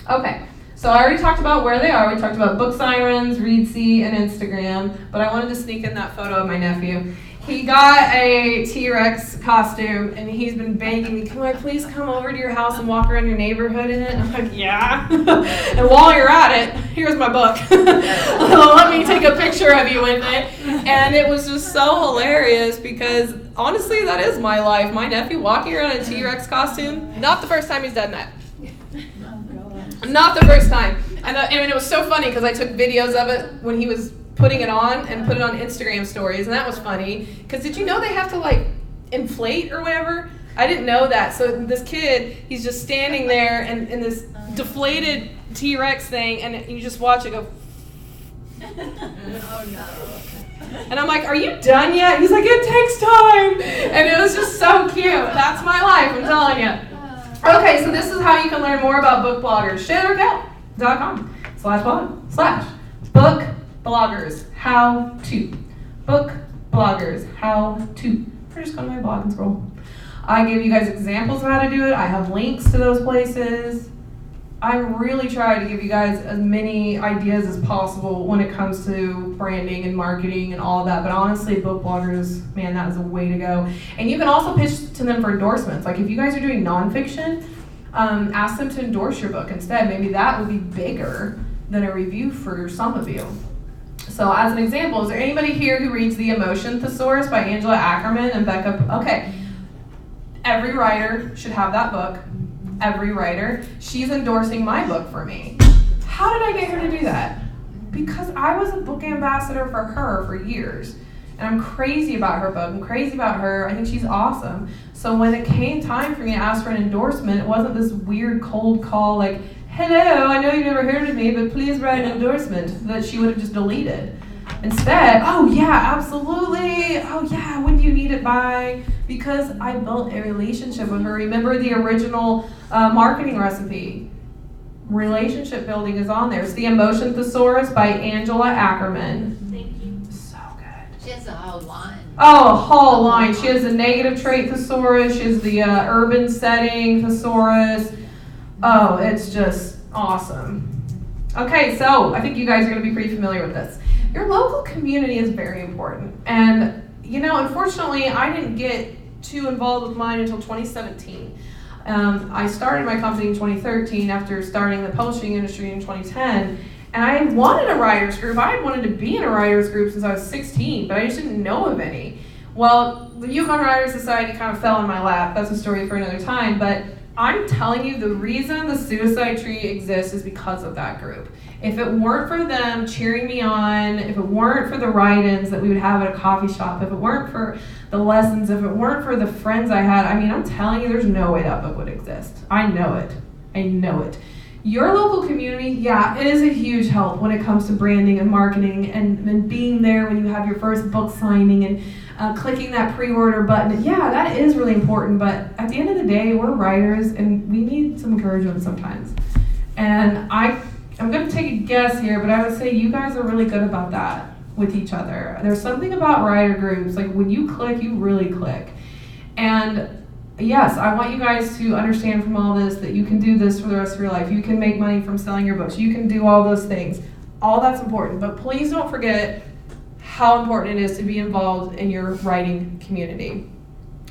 Okay. So I already talked about where they are. We talked about Book Sirens, Readsy, and Instagram. But I wanted to sneak in that photo of my nephew. He got a T-Rex costume, and he's been begging me, can I please come over to your house and walk around your neighborhood in it? And I'm like, yeah. And while you're at it, here's my book. Let me take a picture of you with it. And it was just so hilarious because, honestly, that is my life. My nephew walking around in a T-Rex costume, not the first time he's done that. Not the first time. And it was so funny because I took videos of it when he was putting it on and put it on Instagram stories, and that was funny. Because did you know they have to inflate or whatever? I didn't know that. So this kid, he's just standing there in this deflated T-Rex thing, and you just watch it go. Oh no. And I'm like, are you done yet? He's like, it takes time. And it was just so cute. That's my life, I'm telling you. Okay, so this is how you can learn more about book bloggers. ShaylaRaquel.com/blog/book bloggers how to. Book bloggers how to. Just go to my blog and scroll. I give you guys examples of how to do it. I have links to those places. I really try to give you guys as many ideas as possible when it comes to branding and marketing and all of that. But honestly, book bloggers, man, that is a way to go. And you can also pitch to them for endorsements. Like if you guys are doing nonfiction, ask them to endorse your book instead. Maybe that would be bigger than a review for some of you. So as an example, is there anybody here who reads The Emotion Thesaurus by Angela Ackerman and Becca? Okay, every writer should have that book. Every writer. She's endorsing my book for me. How did I get her to do that? Because I was a book ambassador for her for years. And I'm crazy about her book. I'm crazy about her. I think she's awesome. So when it came time for me to ask for an endorsement, it wasn't this weird cold call like, hello, I know you've never heard of me, but please write an endorsement that she would have just deleted. Instead, oh yeah, absolutely. Oh yeah, when do you need it by? Because I built a relationship with her. Remember the original marketing recipe? Relationship building is on there. It's The Emotion Thesaurus by Angela Ackerman. Thank you. So good. She has a whole line. Oh, a whole line. She has the negative trait thesaurus. She has the urban setting thesaurus. Oh, it's just awesome. Okay, so I think you guys are going to be pretty familiar with this. Your local community is very important. And, unfortunately, I didn't get too involved with mine until 2017. I started my company in 2013 after starting the publishing industry in 2010. And I wanted a writer's group. I had wanted to be in a writer's group since I was 16, but I just didn't know of any. Well, the Yukon Writers Society kind of fell in my lap. That's a story for another time. But I'm telling you, the reason the Suicide Tree exists is because of that group. If it weren't for them cheering me on, if it weren't for the write-ins that we would have at a coffee shop, if it weren't for the lessons, if it weren't for the friends I had, I mean, I'm telling you, there's no way that book would exist. I know it. I know it. Your local community, yeah, it is a huge help when it comes to branding and marketing and being there when you have your first book signing and clicking that pre-order button. Yeah, that is really important, but at the end of the day, we're writers and we need some encouragement sometimes. And I'm going to take a guess here, but I would say you guys are really good about that with each other. There's something about writer groups, like when you click, you really click. And yes, I want you guys to understand from all this that you can do this for the rest of your life. You can make money from selling your books. You can do all those things. All that's important. But please don't forget how important it is to be involved in your writing community.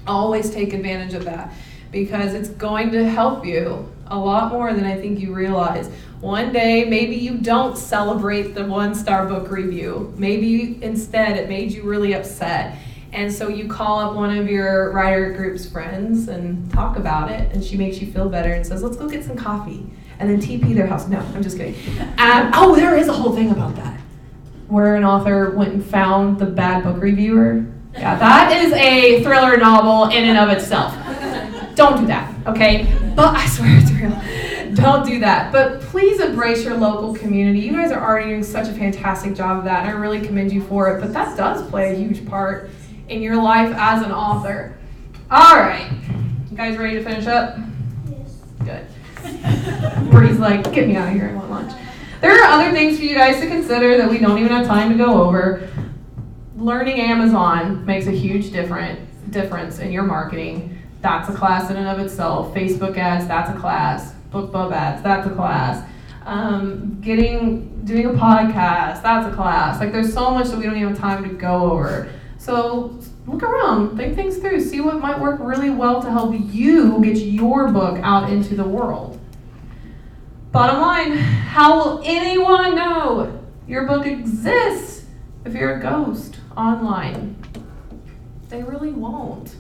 Always take advantage of that because it's going to help you a lot more than I think you realize. One day, maybe you don't celebrate the 1-star book review. Maybe instead it made you really upset. And so you call up one of your writer group's friends and talk about it, and she makes you feel better and says, let's go get some coffee, and then TP their house. No, I'm just kidding. Oh, there is a whole thing about that, where an author went and found the bad book reviewer. Yeah, that is a thriller novel in and of itself. Don't do that, okay? But I swear it's real. Don't do that. But please embrace your local community. You guys are already doing such a fantastic job of that, and I really commend you for it. But that does play a huge part in your life as an author. All right. You guys ready to finish up? Yes. Good. Bree's like, get me out of here. I want lunch. There are other things for you guys to consider that we don't even have time to go over. Learning Amazon makes a huge difference in your marketing. That's a class in and of itself. Facebook ads, that's a class. BookBub ads, that's a class. Doing a podcast, that's a class. Like there's so much that we don't even have time to go over. So look around, think things through, see what might work really well to help you get your book out into the world. Bottom line, how will anyone know your book exists if you're a ghost online? They really won't.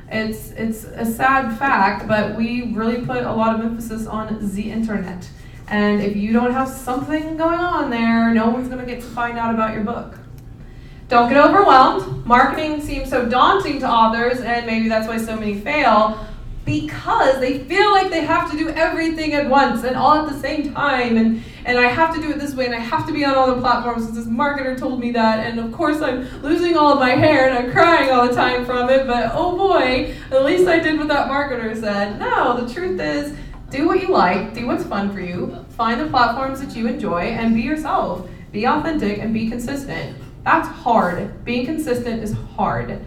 It's a sad fact, but we really put a lot of emphasis on the internet. And if you don't have something going on there, no one's going to get to find out about your book. Don't get overwhelmed. Marketing seems so daunting to authors, and maybe that's why so many fail, because they feel like they have to do everything at once and all at the same time, and I have to do it this way, and I have to be on all the platforms because this marketer told me that, and of course I'm losing all of my hair and I'm crying all the time from it, but oh boy, at least I did what that marketer said. No, the truth is, do what you like, do what's fun for you, find the platforms that you enjoy, and be yourself. Be authentic and be consistent. That's hard. Being consistent is hard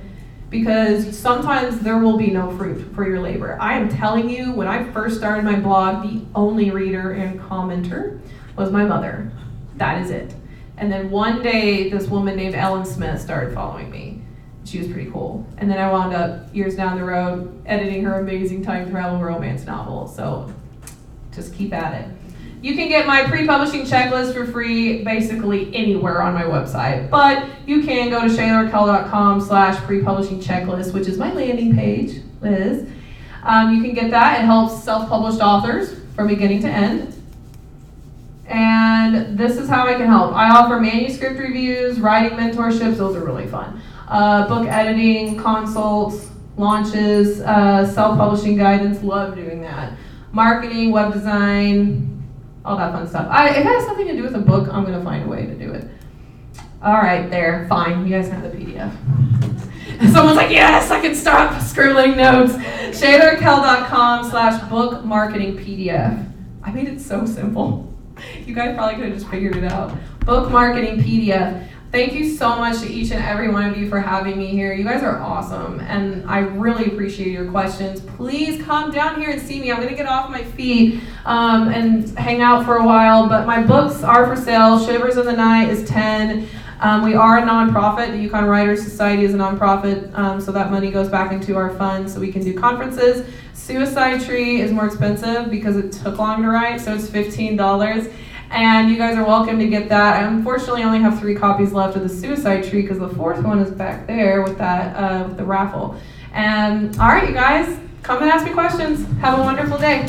because sometimes there will be no fruit for your labor. I am telling you, when I first started my blog, the only reader and commenter was my mother. That is it. And then one day, this woman named Ellen Smith started following me. She was pretty cool. And then I wound up, years down the road, editing her amazing time travel romance novel. So just keep at it. You can get my pre-publishing checklist for free basically anywhere on my website, but you can go to shayla.com/pre-publishing checklist, which is my landing page, Liz. You can get that. It helps self-published authors from beginning to end. And this is how I can help. I offer manuscript reviews, writing mentorships, those are really fun. Book editing, consults, launches, self-publishing guidance, love doing that. Marketing, web design, all that fun stuff. If it has something to do with a book, I'm going to find a way to do it. All right, there, fine. You guys have the PDF. Someone's like, yes, I can stop scribbling notes. ShaylaRaquel.com/bookmarketingPDF. I made it so simple. You guys probably could have just figured it out. Book marketing PDF. Thank you so much to each and every one of you for having me here. You guys are awesome, and I really appreciate your questions. Please come down here and see me. I'm going to get off my feet and hang out for a while, but my books are for sale. Shivers in the Night is $10. We are a nonprofit. The Yukon Writers Society is a nonprofit, so that money goes back into our fund so we can do conferences. Suicide Tree is more expensive because it took long to write, so it's $15. And you guys are welcome to get that. I unfortunately only have 3 copies left of the Suicide Tree because the 4th one is back there with that with the raffle. And all right, you guys, Come and ask me questions. Have a wonderful day.